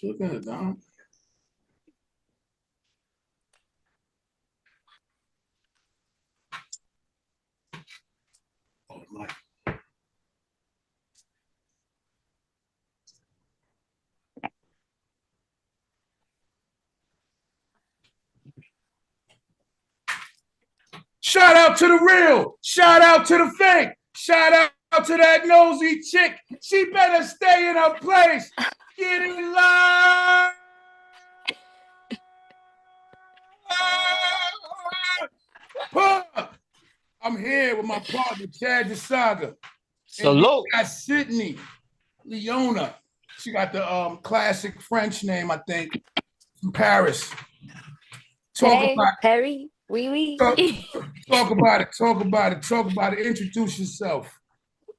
Look at it, Dom. Oh, my. Shout out to the real. Shout out to the fake. Shout out to that nosy chick. She better stay in her place. Get in line. I'm here with my partner, Chad Saga. And we Salute. got Sydney, Leonaa. She got the classic French name, I think, from Paris. Talk Hey, about Perry, wee talk, wee. talk about it. Talk about it. Talk about it. Introduce yourself.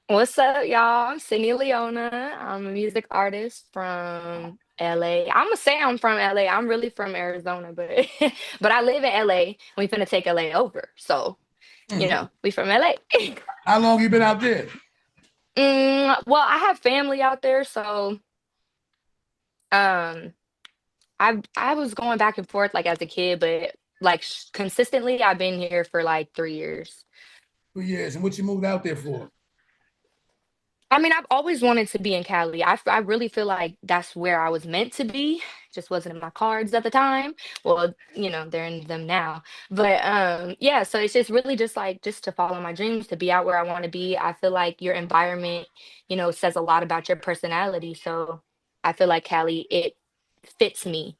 What's up, y'all? I'm Sydney Leonaa. I'm a music artist from LA. I'm gonna say I'm from LA. I'm really from Arizona, but but I live in LA. We finna take LA over, so we from LA. How long you been out there? Well, I have family out there, so um, I was going back and forth like as a kid, but like consistently, I've been here for like 3 years. 2 years. And what you moved out there for? I mean, I've always wanted to be in Cali. I really feel like that's where I was meant to be. Just wasn't in my cards at the time. Well, they're in them now. But yeah, so it's just really just like just to follow my dreams, to be out where I want to be. I feel like your environment, says a lot about your personality. So I feel like Cali, it fits me.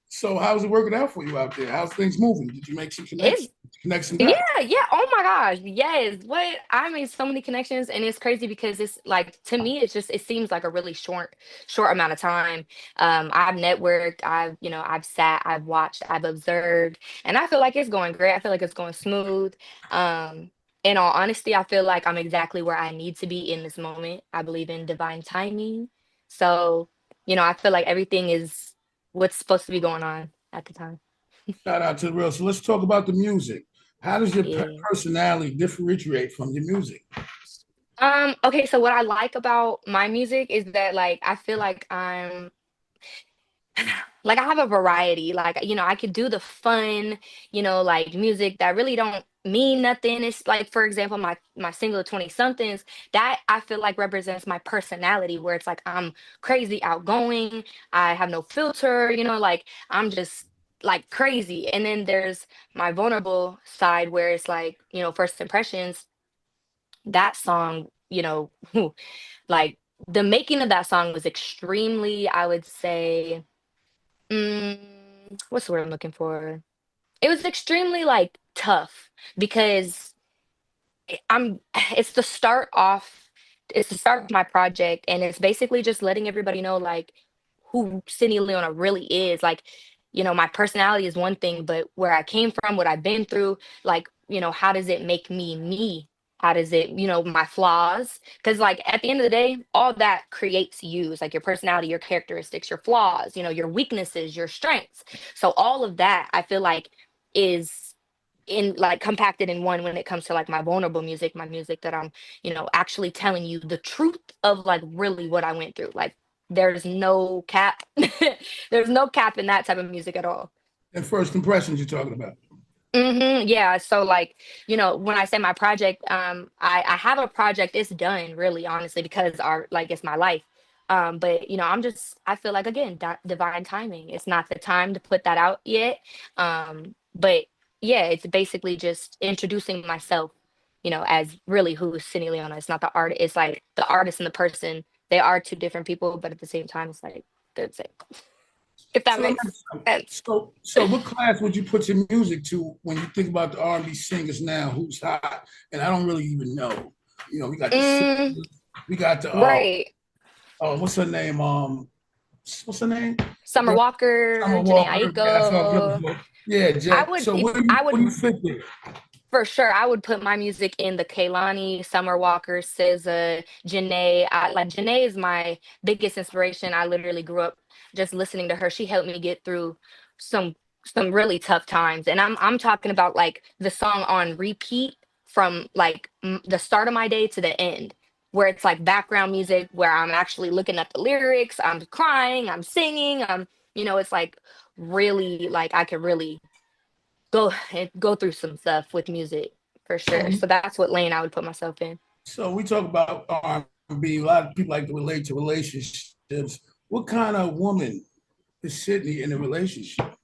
So how's it working out for you out there? How's things moving? Did you make some It's connections? Connect some Yeah, dots? yeah. Oh my gosh. Yes. What I made so many connections, and it's crazy because it's like, to me, it seems like a really short amount of time. I've networked, I've sat, I've watched, I've observed, and I feel like it's going great. I feel like it's going smooth. Um, in all honesty, I feel like I'm exactly where I need to be in this moment. I believe in divine timing. So, I feel like everything is what's supposed to be going on at the time. Shout out to the real. So let's talk about the music. How does your Yeah. personality differentiate from your music? Okay, so what I like about my music is that like I feel like I have a variety. Like, I could do the fun, like music that really don't mean nothing. It's like, for example, my single 20 somethings, that I feel like represents my personality, where it's like I'm crazy outgoing, I have no filter, like I'm just like crazy. And then there's my vulnerable side where it's like, first impressions, that song, like the making of that song was extremely, I would say, mm, what's the word I'm looking for? It was extremely like tough because I'm it's the start off it's the start of my project, and it's basically just letting everybody know like who Cindy Leona really is. Like, my personality is one thing, but where I came from, what I've been through, like, how does it make me me? How does it, my flaws? Because like at the end of the day, all that creates you. It's like your personality, your characteristics, your flaws, your weaknesses, your strengths. So all of that I feel like is in like compacted in one when it comes to like my vulnerable music, my music that I'm, actually telling you the truth of like really what I went through. Like there's no cap. There's no cap in that type of music at all. And first impressions you're talking about. Yeah. So like, when I say my project, I have a project, it's done really, honestly, because it's my life. But I feel like again, divine timing. It's not the time to put that out yet. But yeah, it's basically just introducing myself, as really who is Cindy Leona. It's not the art, it's like the artist and the person. They are two different people, but at the same time, it's like the same. If that So, makes sense. what class would you put your music to when you think about the R&B singers now? Who's hot? And I don't really even know. We got Mm, we got the right. what's her name? What's her name? The Summer girl, Summer Walker, Janae Walker. Yeah, that's what I was Aiko. looking for. Yeah, I Jet. would, So if I what would, do you fit there? for sure, I would put my music in the Kaylani, Summer Walker, SZA, Janae. Like Janae is my biggest inspiration. I literally grew up just listening to her. She helped me get through some some really tough times, and I'm talking about like the song on repeat from like the start of my day to the end. where it's like background music, where I'm actually looking at the lyrics, I'm crying, I'm singing, it's like really like I could really go through some stuff with music for sure. So that's what lane I would put myself in. So we talk about R&B. A lot of people like to relate to relationships. What kind of woman is Sydney in a relationship?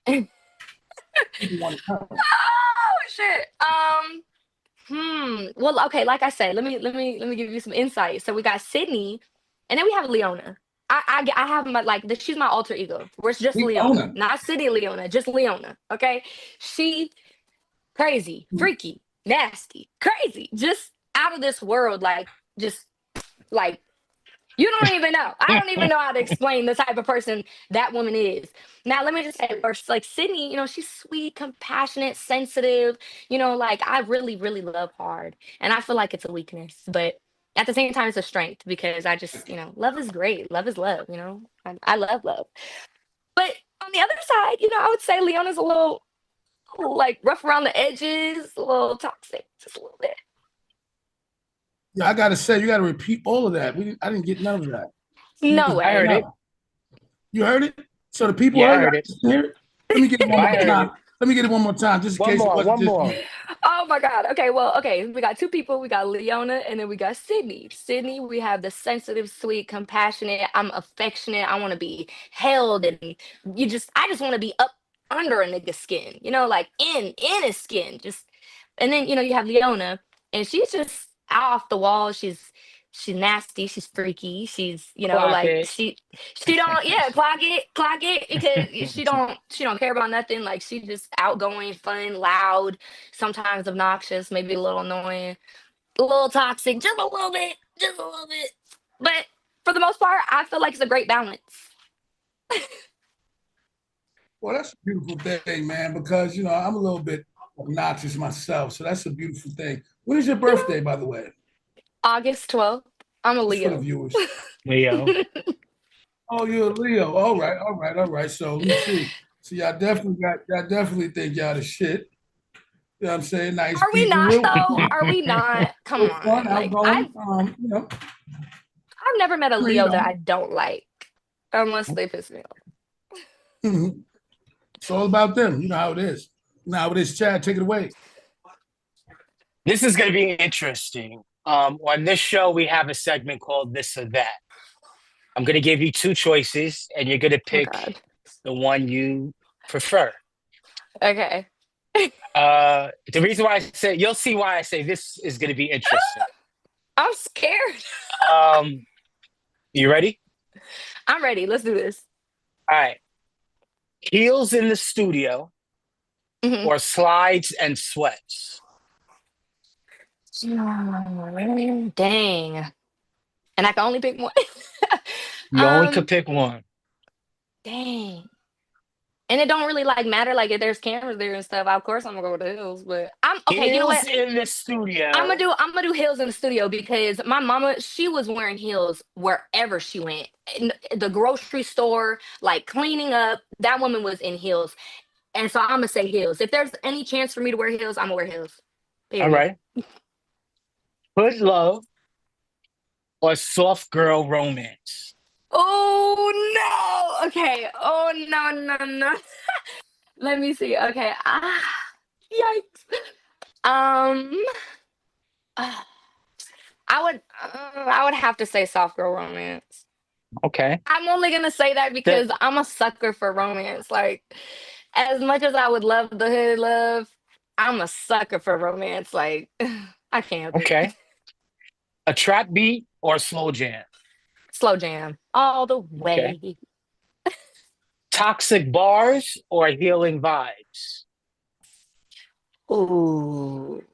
People want to know. Oh shit. Well, okay, like I said, let me give you some insight. So we got Sydney, and then we have Leona. I have my she's my alter ego. Where it's just We Leona, own her. not City Leona, just Leona. Okay, she crazy, freaky, nasty, crazy, just out of this world. Just like you don't even know. I don't even know how to explain the type of person that woman is. Now, let me just say, or like Sydney, she's sweet, compassionate, sensitive. Like I really, really love hard, and I feel like it's a weakness, but at the same time, it's a strength because I just, love is great. Love is love. I love love. But on the other side, I would say Leona's a little like rough around the edges, a little toxic, just a little bit. Yeah, I gotta say, you gotta repeat all of that. I didn't get none of that. No I way. heard it. You heard it? So the people Yeah, I heard heard it. it? Let me get it one I more heard time. it. Let me get it one more time, just in One case it more, wasn't one just more. me. Oh my God. Okay, well, okay. We got two people. We got Leona and then we got Sydney. Sydney, we have the sensitive, sweet, compassionate. I'm affectionate. I want to be held and I just want to be up under a nigga's skin, like in his skin. And then, you have Leona and she's just out off the wall. She's nasty, she's freaky, she's Clock like it. she don't, yeah, clock it because she don't care about nothing. Like she's just outgoing, fun, loud, sometimes obnoxious, maybe a little annoying, a little toxic, just a little bit, but for the most part I feel like it's a great balance. Well, that's a beautiful thing, man, because I'm a little bit obnoxious myself. So that's a beautiful thing. When is your birthday, by the way? August 12th. I'm a Just for the Leo. viewers. Leo. Oh, you're a Leo. All right, all right, all right. So let me see. So y'all definitely think y'all the shit. You know what I'm saying? Nice Are we people, not real though? fun, Are we not? Come real fun, on. Like outgoing. I've never met a You Leo that know. I don't like unless they piss me off. Mhm. It's all about them. You know how it is. Now with this Chad, take it away. This is going to be interesting. On this show, we have a segment called This or That. I'm going to give you two choices, and you're going to Oh pick God. the one you prefer. Okay. The reason why I say, you'll see why I say this is going to be interesting. I'm scared. Um, you ready? I'm ready. Let's do this. All right. Heels in the studio Mhm. or slides and sweats? Dang. And I can only pick one. You only could um, pick one. dang. And it don't really like matter. Like if there's cameras there and stuff, of course I'm gonna go with the hills. But I'm okay. You know Heels what? in the studio. I'm gonna do heels in the studio because my mama, she was wearing heels wherever she went. In the grocery store, like cleaning up, that woman was in heels. And so I'm gonna say heels. If there's any chance for me to wear heels, I'm gonna wear heels. All Period. right. Hood love or soft girl romance? Oh no. Okay. Oh no, no, no. Let me see. Okay. Yikes. Um uh, I would have to say soft girl romance. Okay. I'm only gonna say that The, because I'm a sucker for romance. Like, as much as I would love the hood love, I'm a sucker for romance. Like, I can't help it. okay. A trap beat or a slow jam? Slow jam all the Okay. way. Toxic bars or healing vibes? Ooh.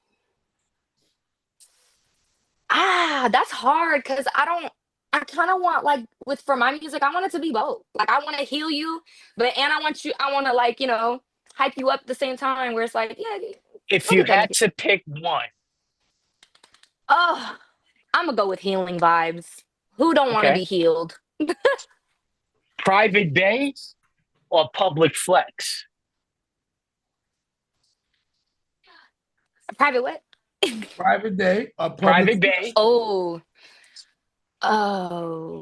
That's hard because I kind of want like for my music, I want it to be both. Like I want to heal you, but and I want to like, hype you up at the same time where it's like, yeah, If go you get that had nigga. to pick one, Oh, I'm gonna go with healing vibes. Who don't want to be okay. healed? Private days or public flex? A private what? Private day or public Private flex? Bay. Oh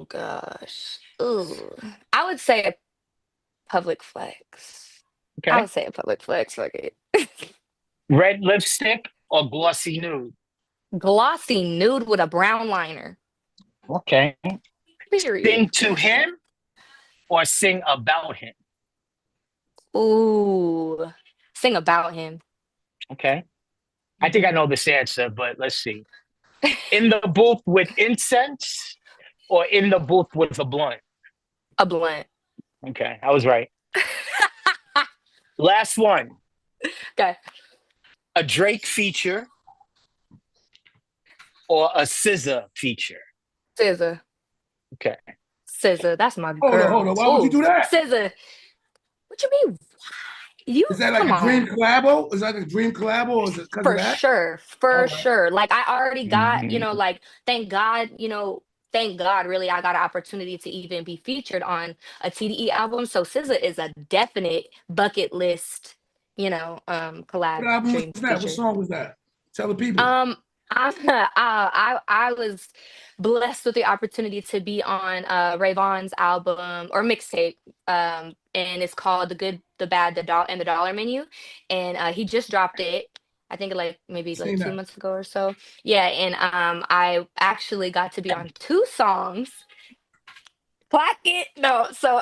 gosh. Ooh. I would say a public flex. I Okay. would say a public flex. Fuck it. Red lipstick or glossy nude? Glossy nude with a brown liner. Okay. Period. Sing to him or sing about him? Ooh. Sing about him. Okay. I think I know this answer, but let's see. In the booth with incense or in the booth with a blunt? A blunt. Okay, I was right. Last one. Okay. A Drake feature or a SZA feature? SZA. Okay. SZA. That's my Hold on, girl. hold on. Why would you do that? SZA. What you mean? You Is that like come a dream on. collabo? Is that like a dream collabo or is it because of For that? sure. All For right. sure. Like I already got, Mhm. like thank God really I got an opportunity to even be featured on a TDE album. So SZA is a definite bucket list, What collab album dream was that? What feature. song was that? Tell the people. Um, I was blessed with the opportunity to be on Ray Vaughn's album or mixtape, and it's called "The Good, the Bad, and the Dollar Menu," and he just dropped it. I think like maybe like Seen two that. months ago or so. Yeah, and I actually got to be on two songs. Clock it. No, so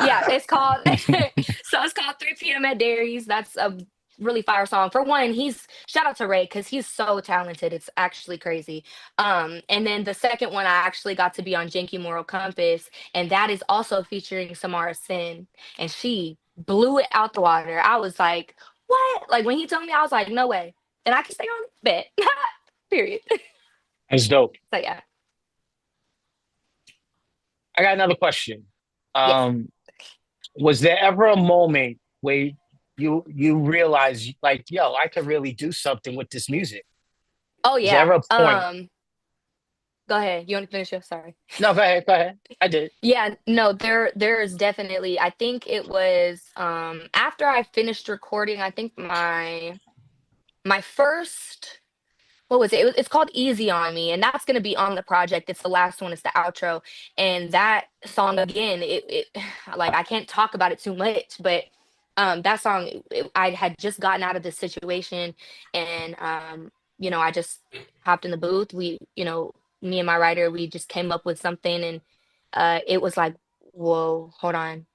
yeah, it's called so it's called 3 p.m. at Dairies. That's a really fire song. For one, he's shout out to Ray because he's so talented. It's actually crazy. And then the second one, I actually got to be on Janky Moral Compass, and that is also featuring Samara Sin, and she blew it out the water. I was like, what? Like when he told me, I was like, no way. And I can stay on bet. Period. That's dope. So yeah. I got another question. Yes. Was there ever a moment where you realized like, yo, I could really do something with this music? Oh Was there yeah. ever a point? Go ahead. You want to finish it? Sorry. No, go ahead, go ahead. I did. Yeah, no, there is definitely. I think it was after I finished recording, I think my first what was it? It's called Easy on Me, and that's gonna be on the project. It's the last one, it's the outro. And that song again, it like I can't talk about it too much, but that song I had just gotten out of this situation and I just hopped in the booth. Me and my writer, we just came up with something and it was like, whoa, hold on.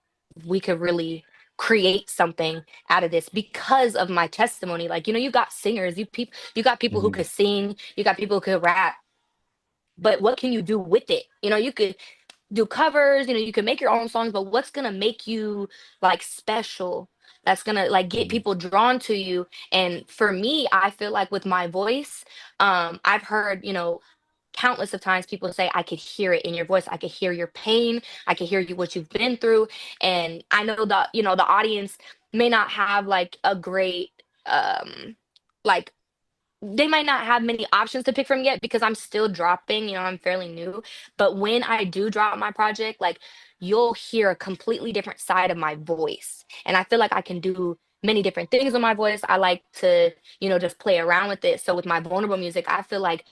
We could really create something out of this because of my testimony. Like, you got singers, you got people who Mhm. could sing, you got people who could rap, but what can you do with it? You could do covers, you can make your own songs, but what's gonna make you like special? That's gonna like get people drawn to you. And for me, I feel like with my voice, I've heard, countless of times people say I could hear it in your voice, I could hear your pain, I could hear you what you've been through. And I know that the audience may not have like a great like they might not have many options to pick from yet because I'm still dropping, I'm fairly new. But when I do drop my project, like you'll hear a completely different side of my voice. And I feel like I can do many different things with my voice. I like to, just play around with it. So with my vulnerable music, I feel like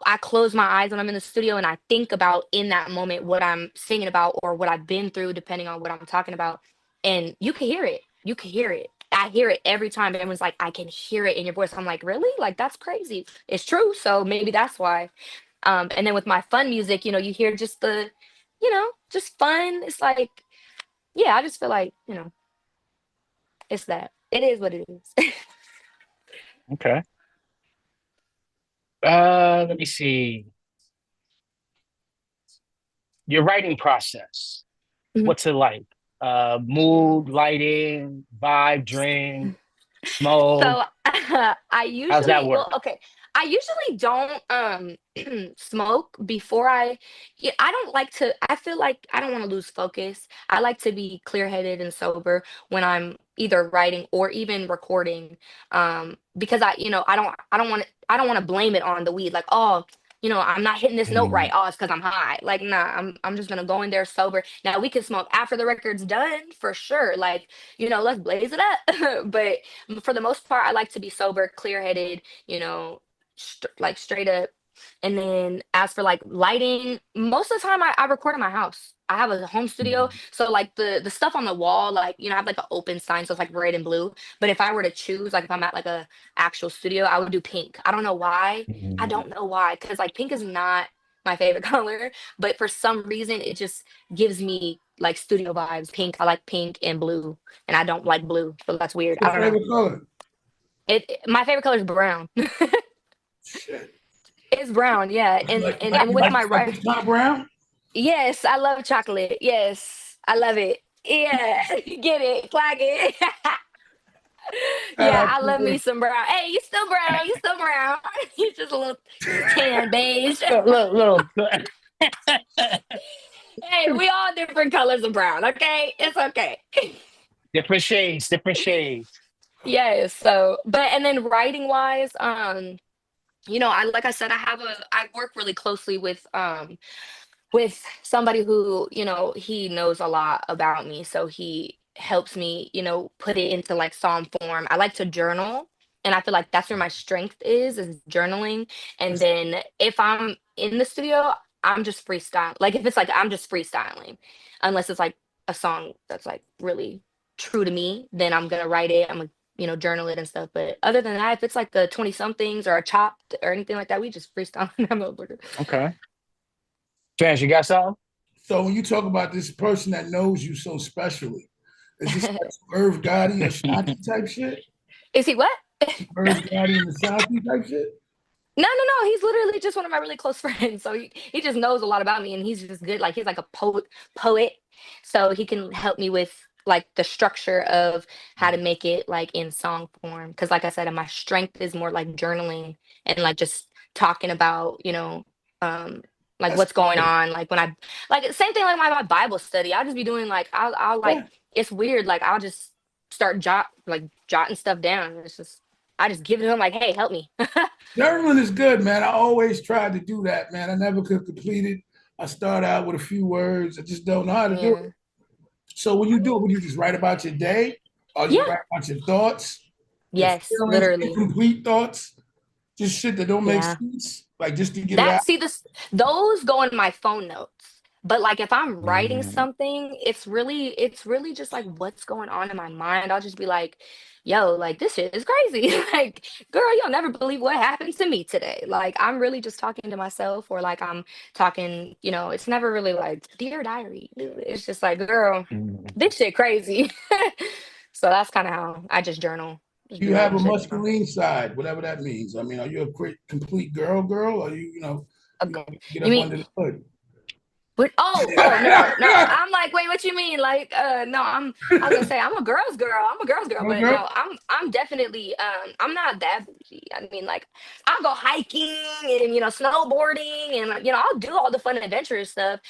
I close my eyes when I'm in the studio and I think about in that moment what I'm singing about or what I've been through, depending on what I'm talking about. And you can hear it. You can hear it. I hear it every time. Everyone's like, I can hear it in your voice. I'm like, really? Like, that's crazy. It's true. So maybe that's why. And then with my fun music, you hear just just fun. It's like, yeah, I just feel like, it's that. It is what it is. Okay. Let me see. Your writing process. Mhm. What's it like? Mood, lighting, vibe, drink, smoke. So I How's that usually, work? well, okay. I usually don't smoke before yeah, I don't like to, I feel like I don't want to lose focus. I like to be clear-headed and sober when I'm either writing or even recording. Because I don't want to blame it on the weed. Like, oh, I'm not hitting this note right. Oh, it's because I'm high. Like, nah, I'm just gonna go in there sober. Now we can smoke after the record's done for sure. Like, let's blaze it up. But for the most part, I like to be sober, clear headed, like straight up. And then as for like lighting, most of the time I record in my house. I have a home studio. So like the stuff on the wall, like, I have like an open sign, so it's like red and blue. But if I were to choose, like if I'm at like a actual studio, I would do pink. I don't know why. I don't know why. Cause like pink is not my favorite color, but for some reason it just gives me like studio vibes. Pink. I like pink and blue. And I don't like blue. So that's weird. I Your don't know. favorite color? My favorite color is brown. Shit. It's brown, yeah. You And like, and, you and with like my right. chocolate top brown? Yes, I love chocolate. Yes, I love it. Yeah, get it, flag it. Shout Yeah, out I to love me her. some brown. Hey, you still brown? You still brown? You just a little tan beige. Little. Hey, we all different colors of brown. Okay, it's okay. Different shades, different shades. Yes. So, but and then writing wise, I like I said, I work really closely with somebody who, he knows a lot about me. So he helps me, put it into like song form. I like to journal. And I feel like that's where my strength is journaling. And then if I'm in the studio, I'm just freestyle. Like if it's like I'm just freestyling, unless it's like a song that's like really true to me, then I'm gonna write it. I'm gonna, journal it and stuff. But other than that, if it's like a 20 somethings or a chopped or anything like that, we just freestyle. Okay. Trans, you got something? So when you talk about this person that knows you so specially, is this like Irv Gotti or Shanti type shit? Is he what? Irv Gotti and Ashanti type shit? No. He's literally just one of my really close friends. So he just knows a lot about me and he's just good. Like he's like a poet. So he can help me with like the structure of how to make it like in song form. Cause like I said, my strength is more like journaling and like just talking about, um, like That's what's going cool. on. Like when I like same thing like my Bible study. I'll just be doing like I'll like Yeah. it's weird. Like I'll just start jotting stuff down. It's just I just give it to him like, hey, help me. Journaling is good, man. I always tried to do that, man. I never could complete it. I start out with a few words. I just don't know how to do it. Yeah. So when you do it, when you just write about your day, or you Yeah. write about your thoughts, your Yes, feelings, literally. incomplete thoughts, just shit that don't make Yeah. sense, like just to get it out. Those go in my phone notes. But like if I'm writing Mm. something, it's really just like what's going on in my mind. I'll just be like, yo, like this shit is crazy. Like, girl, you'll never believe what happened to me today. Like I'm really just talking to myself or like I'm talking, it's never really like dear diary. It's just like, girl, Mm. this shit crazy. So that's kind of how I just journal. Just Do be you have writing a shit down. masculine side, whatever that means? I mean, are you a complete girl, or A you g- know, get You up mean under the hood? But oh no. I'm like, wait, what you mean? Like, no, I was gonna say I'm a girl's girl. I'm a girl's girl, No but girl? no, I'm definitely I'm not that bougie. I mean, like I'll go hiking and snowboarding and I'll do all the fun adventurous stuff.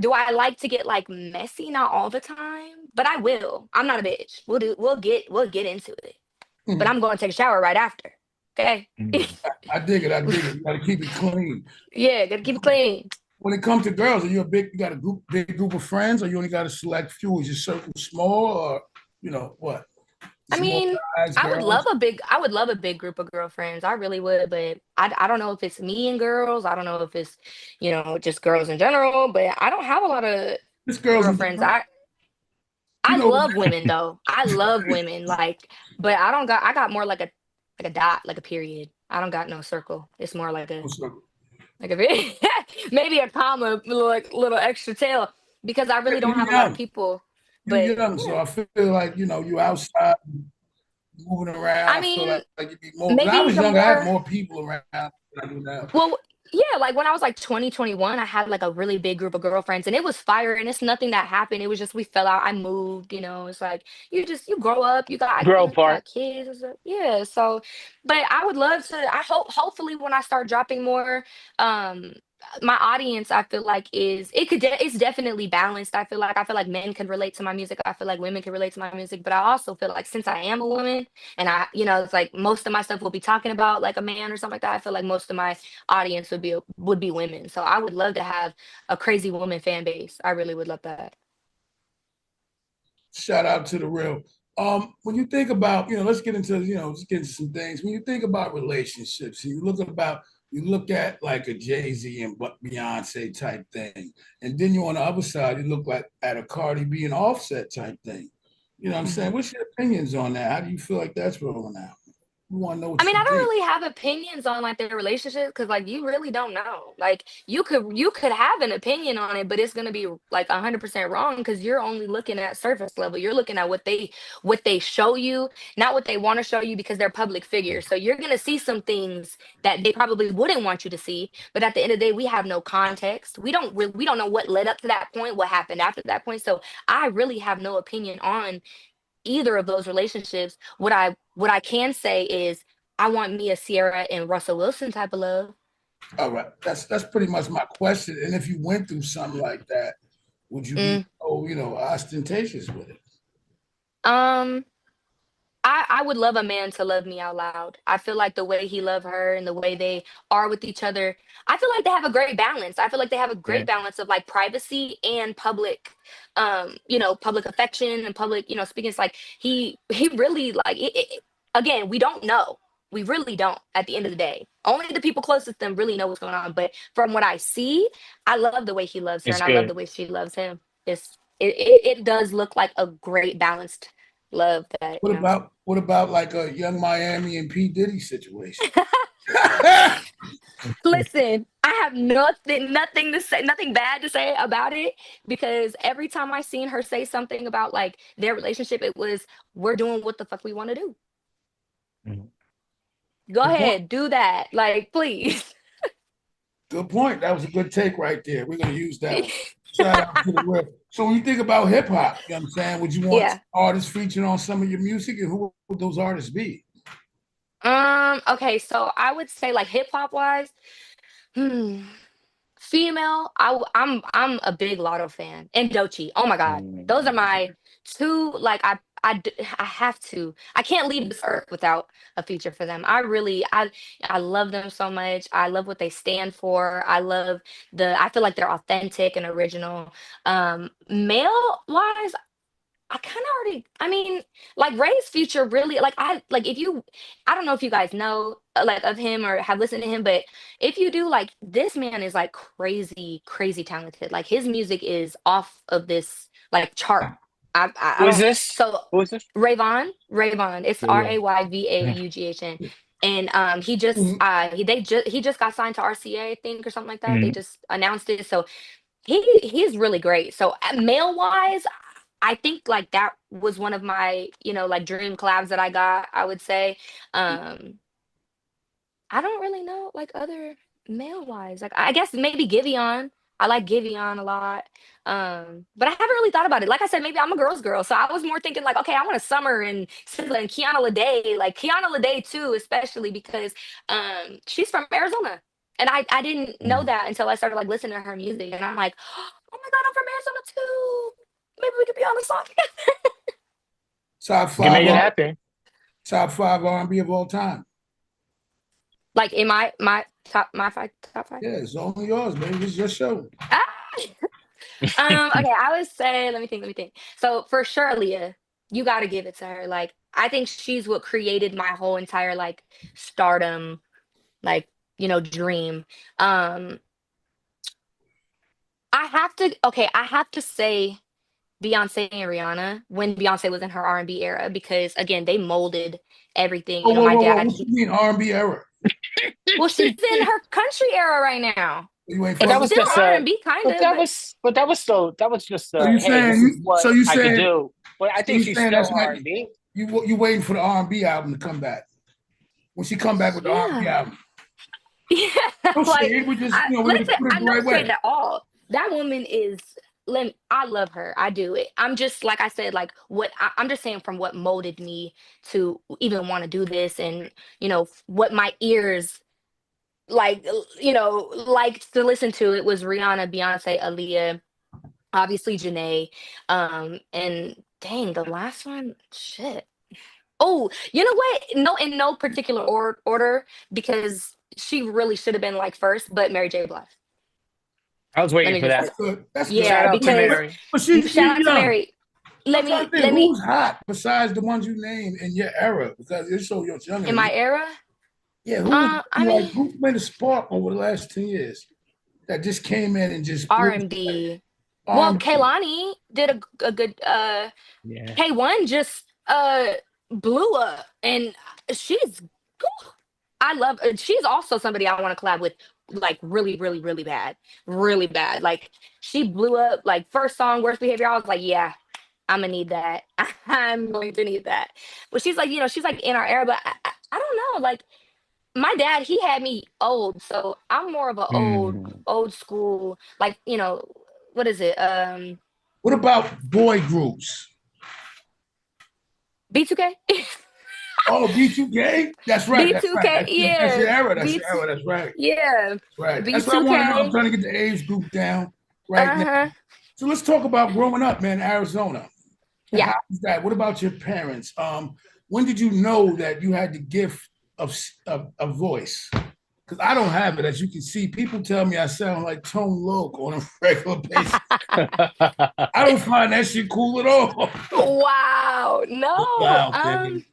Do I like to get like messy? Not all the time, but I will. I'm not a bitch. We'll get into it. But I'm going to take a shower right after. Okay. Mm. I dig it. I dig it. You got to keep it clean. Yeah, gotta keep it clean. When it comes to girls, are you you got a big group of friends, or you only got a select few? Is your circle small, or what? I It's more mean, guys, girls. I would love a big group of girlfriends. I really would, but I don't know if it's me and girls. I don't know if it's, just girls in general, but I don't have a lot of It's girls in girlfriends. general. You I know, love women though. I love women like, but I got more like a dot, like a period. I don't got no circle. It's more like a maybe a comma, like little extra tail because I really don't you're have a lot of young. people. You're But young, so yeah, I feel like you outside moving around. I I feel mean, like you be more. When I maybe was the younger, I had more. more people around than I do now. Well, yeah, like when I was like 2021, I had like a really big group of girlfriends and it was fire and it's nothing that happened. It was just we fell out. I moved, it's like you grow up, Grow you got apart. kids and stuff. Yeah. So but I would love to hopefully when I start dropping more, um my audience, I feel like it's definitely balanced. I feel like men can relate to my music. I feel like women can relate to my music, but I also feel like since I am a woman and it's like most of my stuff will be talking about like a man or something like that. I feel like most of my audience would be women. So I would love to have a crazy woman fan base. I really would love that. Shout out to the real. When you think about, let's get into, let's get into some things. When you think about relationships, you look at like a Jay-Z and Beyonce type thing, and then you on the other side, you look like at a Cardi B and Offset type thing. You know what I'm saying? Mhm. What's your opinions on that? How do you feel like that's rolling out? We want to know I what mean, you I don't think. really have opinions on like their relationship because like you really don't know. Like you could have an opinion on it, but it's gonna be like 100% wrong because you're only looking at surface level. You're looking at what they show you, not what they want to show you because they're public figures. So you're gonna see some things that they probably wouldn't want you to see. But at the end of the day, we have no context. We don't know what led up to that point, what happened after that point. So I really have no opinion on either of those relationships. What I can say is I want me a Sierra and Russell Wilson type of love. All right, that's pretty much my question. And if you went through something like that, would you be Mm, ostentatious with it? um, I would love a man to love me out loud. I feel like the way he loved her and the way they are with each other, I feel like they have a great balance. I feel like they have a Yeah. great balance of like privacy and public, public affection and public, speaking. It's like he really like again, we don't know. We really don't at the end of the day. Only the people closest to them really know what's going on. But from what I see, I love the way he loves her It's and I love the good. way she loves him. It does look like a great balanced love that. What about like a Young Miami and P Diddy situation? Listen, I have nothing to say, nothing bad to say about it because every time I seen her say something about like their relationship, it was we're doing what the fuck we want to do. Mhm. Go Good point. ahead, do that. Like, please. Good point. That was a good take right there. We're gonna use that one. Shout out to the real. So when you think about hip hop, you know what I'm saying? Would you want Yeah. artists featured on some of your music, and who would those artists be? Okay, so I would say like hip hop wise, hmm, female, I'm a big Lotto fan and Doechii. Oh my God, those are my two. Like I have to. I can't leave this earth without a feature for them. I love them so much. I love what they stand for. I love I feel like they're authentic and original. Male wise, I kind of already, I mean, like Ray's future really, like if you, I don't know if you guys know like of him or have listened to him, but if you do, like this man is like crazy, crazy talented. Like his music is off of this like chart. I Who is don't, this? so Who is this? Rayvon, it's Yeah, yeah. Mhm. Rayvaughn, and he just Mhm. he just got signed to RCA, I think, or something like that. They Mhm. just announced it, so he's really great. So male wise, I think like that was one of my, like dream collabs that I got, I would say. Um, I don't really know like other male wise. Like I guess maybe Giveon. I like Giveon a lot. But I haven't really thought about it. Like I said, maybe I'm a girl's girl. So I was more thinking like, okay, I want a Summer and SZA and Kiana Lede. Like Kiana Lede too, especially because she's from Arizona. And I didn't know Mhm. that until I started like listening to her music. And I'm like, oh my God, I'm from Arizona too. Maybe we could be on the song. Top You can five, make it happen. top five R&B of all time. Like in my top five. Yeah, it's only yours, baby. It's your show. Ah! Okay, I would say, let me think. So for sure, Aaliyah, you gotta give it to her. Like, I think she's what created my whole entire like stardom, like, dream. Um, I have to say Beyonce and Rihanna when Beyonce was in her R&B era because again, they molded everything. Whoa, whoa, My whoa, whoa. dad, What you mean R&B era? well, she's in her country era right now. You ain't But It's that fucking. was still just R&B kind of, but that was just So you hey, saying this is you? what So you I could saying? do. But I So think you she's saying still that's not R&B. you waiting for the R&B album to come back? When she come back with the R&B yeah. album, Yeah, don't say like it. We want to listen, put it I'm the not right saying way. at all. That woman is I love her. I do it. I'm just like I said, like I'm just saying from what molded me to even want to do this and what my ears liked to listen to, it was Rihanna, Beyonce, Aaliyah, obviously Janae, and dang, the last one, shit. Oh, you know what? No, in no particular order, because she really should have been like first, but Mary J. Blige. I was Let waiting me for just that. say, That's good. That's good. Shout yeah, out to because Mary. But shout she's out to young. Mary. I'm trying to think Let me who's hot besides the ones you named in your era, because you're so much younger in than me. my era. Yeah, who I like mean who made a spark over the last 10 years that just came in and just blew R&B. Well, um Kaylani did a good Yeah. K1 just blew up, and she's I love she's also somebody I want to collab with, like really, really, really bad. Really bad. Like she blew up, like first song, Worst Behavior. I was like, yeah, I'm gonna need that. I'm going to need that. But she's like, she's like in our era, but I don't know. Like my dad, he had me old, so I'm more of a Mm. old school, like, what is it? what about boy groups? B2K? Oh, B2K? That's right, that's right. B2K, That's your yeah. era, that's your B2, era, that's right. yeah. Right. That's what I want to know. I'm B2K. trying to get the age group down right now. Uh-huh. So let's talk about growing up, man, Arizona. Yeah. How was that? What about your parents? When did you know that you had the gift of voice? Because I don't have it, as you can see. People tell me I sound like Tone Loc on a regular basis. I don't find that shit cool at all. Wow. No. Wow, baby.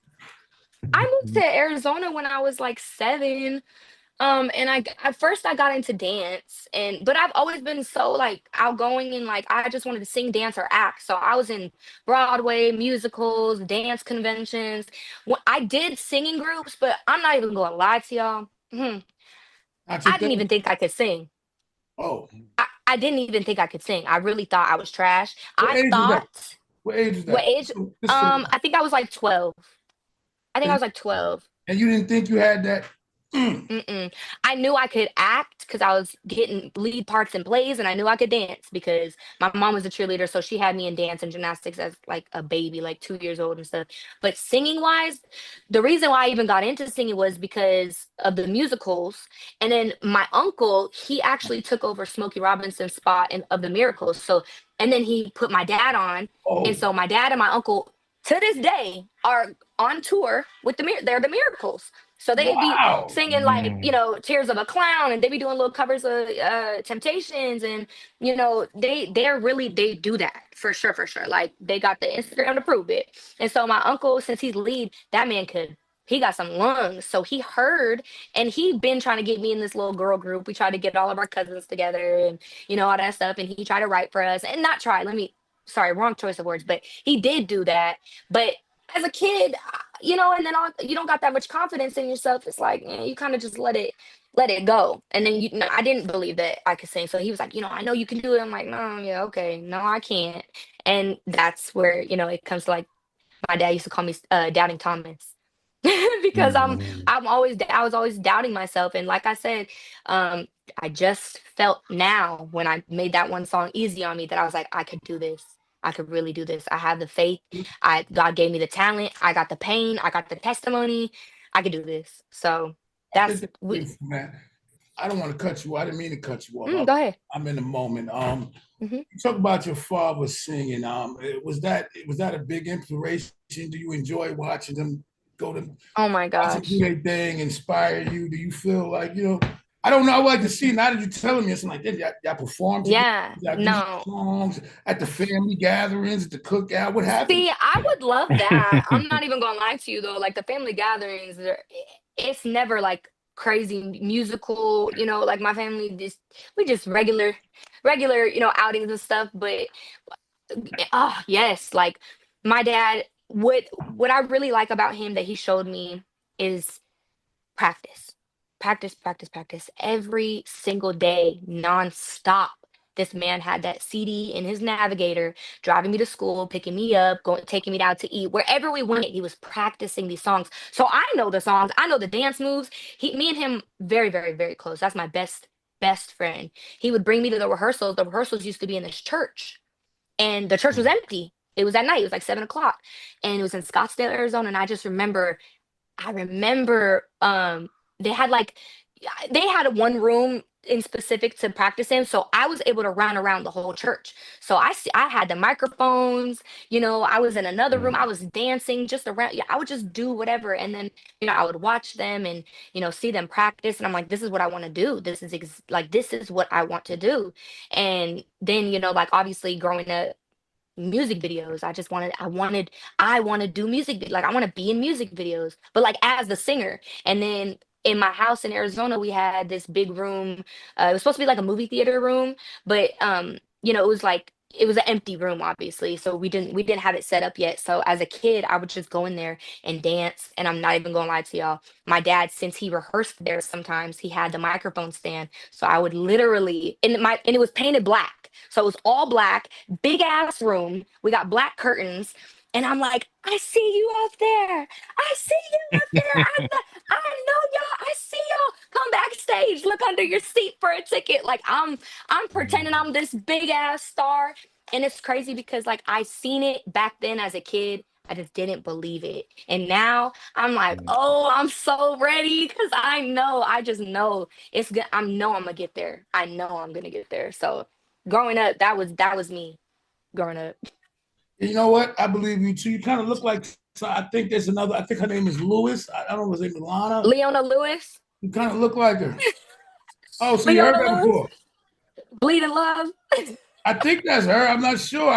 I moved to Arizona when I was like 7. And at first I got into dance, but I've always been so like outgoing, and like I just wanted to sing, dance, or act. So I was in Broadway musicals, dance conventions. I did singing groups, but I'm not even gonna lie to y'all. Not your I didn't even thing? think I could sing. Oh, I didn't even think I could sing. I really thought I was trash. what I age was that? thought, What age was what that? age? I think I was like 12. I think I And was like 12. you didn't think you had that? Mm. Mm-mm. I knew I could act because I was getting lead parts in plays, and I knew I could dance because my mom was a cheerleader, so she had me in dance and gymnastics as like a baby, like 2 years old and stuff. But singing wise, the reason why I even got into singing was because of the musicals. And then my uncle, he actually took over Smokey Robinson's spot of the Miracles. So, and then he put my dad on, and Oh, so my dad and my uncle to this day are on tour with they're the Miracles. So they be wow. singing like, Mm. Tears of a Clown, and they be doing little covers of Temptations, and they do that for sure, for sure. Like they got the Instagram to prove it. And so my uncle, since he's lead, that man he got some lungs. So he heard, and he been trying to get me in this little girl group. We tried to get all of our cousins together, and all that stuff. And he tried to write for us, and not try. Sorry, wrong choice of words, but he did do that. But as a kid, and then you don't got that much confidence in yourself. It's like, you kind of just let it go. And then I didn't believe that I could sing. So he was like, I know you can do it. I'm like, no, yeah, okay, no, I can't. And that's where it comes to, like, my dad used to call me Doubting Thomas. Because Mm. I was always doubting myself. And like I said, um I just felt now when I made that one song Easy on Me that I was like, I could do this. I could really do this. I have the faith. God gave me the talent. I got the pain. I got the testimony. I could do this. So I think that's that's we beautiful, man. I don't want to cut you. I didn't mean to cut you off. go ahead. I'm in the moment. Hmm. You talk about your father singing. Was that a big inspiration? Do you enjoy watching them go to Oh my watching do gosh. their thing, inspire you? Do you feel like I don't know. I would like to see. Now that you're telling me, it's like y'all perform together. Yeah. Y'all do No. songs at the family gatherings, at the cookout. What happened? See, I would love that. I'm not even gonna lie to you though. Like the family gatherings, it's never like crazy musical. Like my family we just regular, outings and stuff. But yes, like my dad. What I really like about him that he showed me is practice, practice, practice, practice every single day, nonstop. This man had that CD in his navigator, driving me to school, picking me up, going, taking me out to eat. Wherever we went, he was practicing these songs. So I know the songs, I know the dance moves. Me and him, very, very, very close. That's my best friend. He would bring me to the rehearsals. The rehearsals used to be in this church, and the church was empty. It was at night. It was like 7 o'clock, and it was in Scottsdale, Arizona. And I remember they had like they had one room in specific to practice in, so I was able to run around the whole church. So I had the microphones, I was in another room, I was dancing just around. Yeah, I would just do whatever, and then I would watch them and see them practice, and I'm like, this is what I want to do. This is like this is what I want to do. And then like obviously growing up, music videos. I want to do like I want to be in music videos, but like as the singer. And then in my house in Arizona, we had this big room. It was supposed to be like a movie theater room, but it was like it was an empty room, obviously. So we didn't have it set up yet. So as a kid, I would just go in there and dance. And I'm not even gonna lie to y'all. My dad, since he rehearsed there sometimes, he had the microphone stand. So I would literally and it was painted black. So it was all black, big ass room. We got black curtains. And I'm like, I see you up there. I see you up there. I know y'all. I see y'all. Come backstage. Look under your seat for a ticket. Like I'm pretending I'm this big ass star. And it's crazy because like I seen it back then as a kid. I just didn't believe it. And now I'm like, oh, I'm so ready because I just know it's good. I'm gonna get there. I know I'm gonna get there. So growing up, that was me growing up. You know what? I believe you too. You kind of look like. So I think there's another. I think her name is Lewis. I don't know his name, Leonaa. Leona Lewis. You kind of look like her. Oh, so you heard Leona that Lewis. before? Bleeding Love. I think that's her. I'm not sure.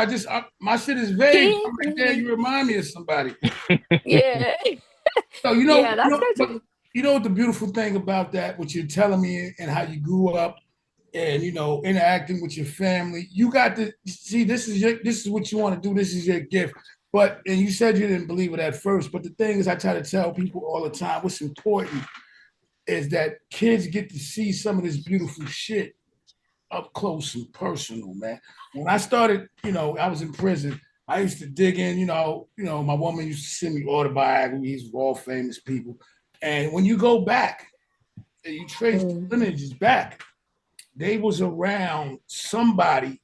My shit is vague. I'm right there. You remind me of somebody. Yeah. So Yeah, that's crazy. you know what the beautiful thing about that, what you're telling me, and how you grew up, and interacting with your family. You got to see this is what you want to do. This is your gift. And you said you didn't believe it at first. But the thing is, I try to tell people all the time, what's important is that kids get to see some of this beautiful shit up close and personal, man. When I started, I was in prison. I used to dig in, my woman used to send me autobiographies of all famous people. And when you go back and you trace the lineages back, they was around somebody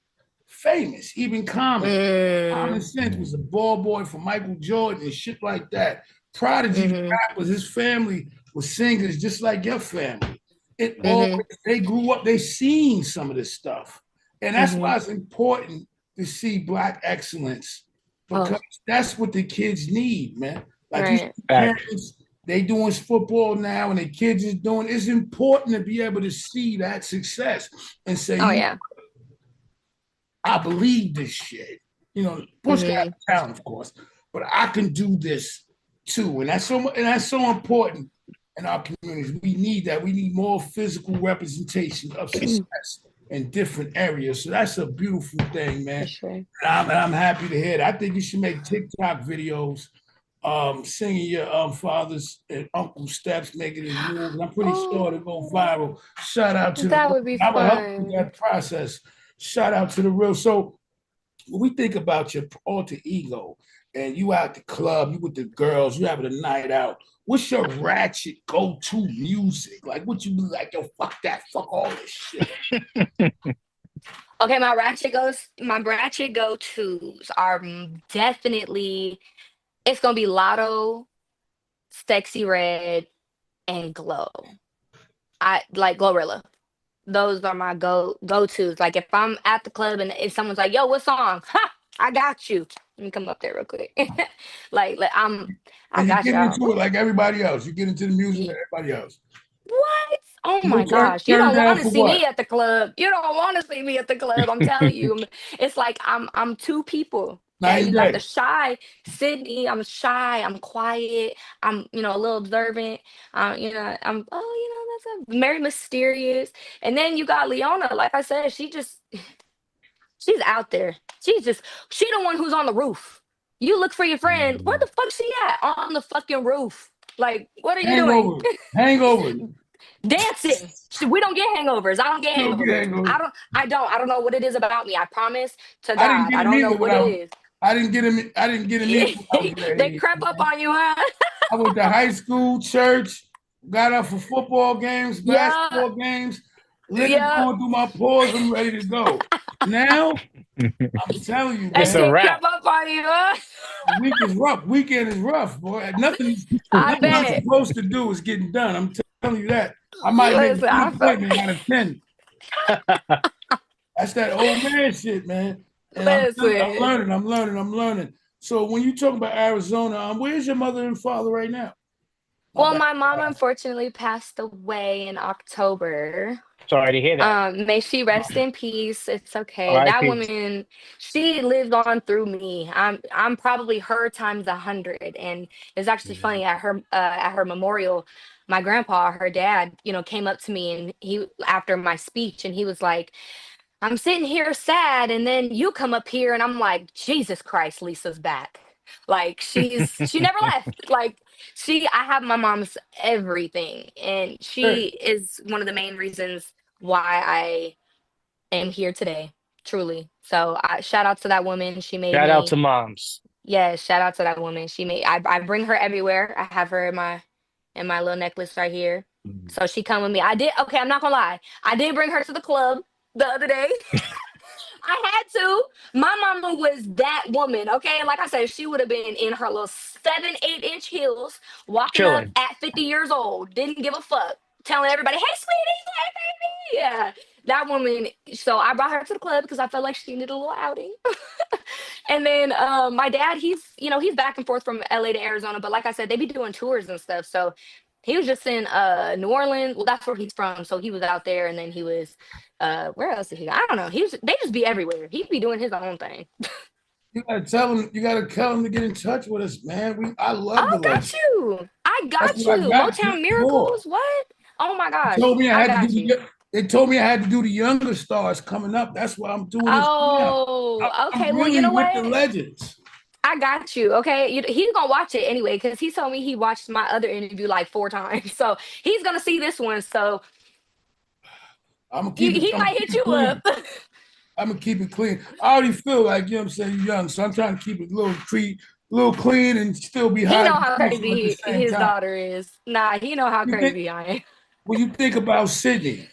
famous, even Common. Common Sense was a ball boy for Michael Jordan and shit like that. Prodigy rappers, his family was singers just like your family. They grew up, they seen some of this stuff. And that's why it's important to see Black excellence, because that's what the kids need, man. Like Right. parents, they doing football now and the kids is doing, it's important to be able to see that success and say, Oh yeah. I believe this shit. Push got talent, of course, but I can do this too. And that's so important in our communities. We need that. We need more physical representation of success in different areas. So that's a beautiful thing, man. For sure. And I'm happy to hear that. I think you should make TikTok videos, singing your father's and uncle's steps, making his moves. I'm pretty sure they'll go viral. Shout out to That would be I would help fun. with that process. Shout out to the real. So when we think about your alter ego and you out the club, you with the girls, you having a night out, what's your ratchet go-to music? Like what you be like, yo, fuck that, fuck all this shit. Okay, my ratchet go-tos are definitely, it's gonna be Lotto, Sexy Red, and Glow. I like Glorilla. Those are my go-tos. Like if I'm at the club and if someone's like, "Yo, what song?" Ha, I got you. Let me come up there real quick. like I And you got get y'all. into it like everybody else. You get into the music like everybody else. What? Oh You my turn gosh. You don't down want to for see what? me at the club. You don't want to see me at the club. I'm telling you. It's like I'm two people. Yeah, Night you and got day. the shy Sydney. I'm shy. I'm quiet. I'm, a little observant. I'm that's very mysterious. And then you got Leona. Like I said, she's out there. She the one who's on the roof. You look for your friend. Where the fuck she at? On the fucking roof. Like, what are you doing? Hangover. Dancing. We don't get hangovers. I don't get You don't get hangovers. hangovers. I don't know what it is about me. I promise to I didn't God. get I him don't know either what it is. I didn't get him. I didn't get him either when I was your They age, crept up man. on you, huh? I went to high school, church, got up for football games, Yeah. basketball games, liquor Yeah. going through my pores. I'm ready to go. Now, I'm telling you, It's a They man, wrap. crept up on you, huh? the week is rough. Weekend is rough, boy. Nothing I I'm bet. supposed to do is getting done. I'm telling telling you that. I might make Listen, I one felt appointment out of 10. That's that old man shit, man. And listen. I'm learning. So when you talk about Arizona, where's your mother and father right now? Well, my mom unfortunately passed away in October. Sorry to hear that. May she rest in peace. It's okay. That R.I.P. woman, she lived on through me. I'm probably her times 100. And it's actually funny at her memorial, my grandpa, her dad, came up to me and he after my speech and he was like, I'm sitting here sad, and then you come up here, and I'm like, Jesus Christ, Lisa's back. Like she never left. Like I have my mom's everything, and she is one of the main reasons why I am here today. Truly. So shout out to that woman. She made Shout out me. to moms. Yeah, shout out to that woman. She made. I bring her everywhere. I have her in my little necklace right here. So she come with me. I did. Okay, I'm not gonna lie. I did bring her to the club the other day. I had to. My mama was that woman, okay? Like I said, she would have been in her little 7, 8 inch heels, walking up Chilling. at 50 years old, didn't give a fuck, telling everybody, hey, sweetie, hey, baby. Yeah, that woman. So I brought her to the club because I felt like she needed a little outing. And then my dad, he's back and forth from LA to Arizona, but like I said, they be doing tours and stuff. So he was just in New Orleans. Well, that's where he's from. So he was out there, and then he was where else did he go? I don't know. They just be everywhere. He'd be doing his own thing. You gotta tell him. You gotta tell him to get in touch with us, man. I love the I got legend. you. I That's got what I you. got. Just Motown more. Miracles. What? Oh my They gosh. told me I I had to got do you. they told me I had to do the younger stars coming up. That's why I'm doing this now. Oh, okay. I'm Well, you really know with the what? legends. I got you. Okay. He's gonna watch it anyway because he told me he watched my other interview like 4 times. So he's gonna see this one. So I'm gonna keep it. he I'm gonna might keep hit it you up. clean. I'm gonna keep it clean. I already feel like what I'm saying, you're young, so I'm trying to keep it a little clean, and still be He highly know how functional at the crazy same his time. daughter is. Nah, he know how You think crazy I am. when you think about Sydney,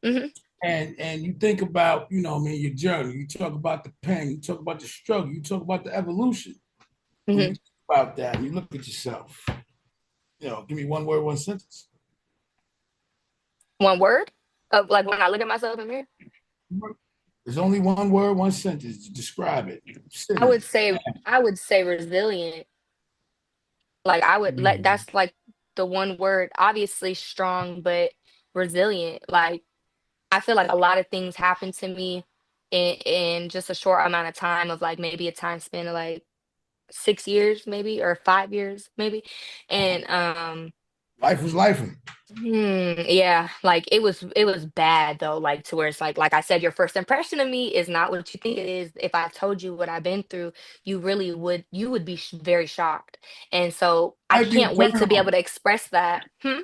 Hmm. and you think about your journey. You talk about the pain. You talk about the struggle. You talk about the evolution. When Hmm. you think about that, you look at yourself. Give me one word, one sentence. One word of like when I look at myself in the mirror, There's only one word, one sentence to describe it. I Sydney. would say I would say resilient. Like I would let that's like the one word. Obviously strong, but resilient. Like I feel like a lot of things happen to me in just a short amount of time of like maybe a time span of like 6 years maybe or 5 years maybe. And Life was life. yeah, like it was bad though, like to where it's like I said, your first impression of me is not what you think it is. If I told you what I've been through, you would be very shocked. And so I Might be a can't wait turn to be able on. to express that. Hmm?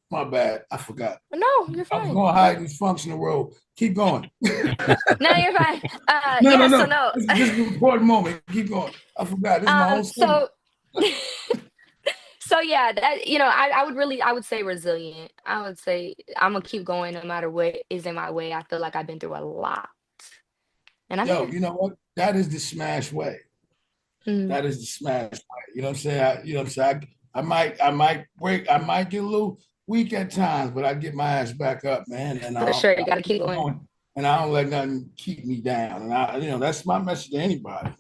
My bad. I forgot. No, you're I was fine. going high dysfunctional road. Keep going. No, you're fine. No, no, Yeah, so no. no. This is an important moment. Keep going. I forgot. This is my own segment. So so yeah, that I would say resilient. I would say I'm gonna keep going no matter what is in my way. I feel like I've been through a lot, and I'm Yo, here. you know what? That is the smash way. Mm, That is the smash way. You know what I'm saying? I might break. I might get a little weak at times, but I get my ass back up, man. And for sure, you I gotta keep keep going. going. And I don't let nothing keep me down. And that's my message to anybody.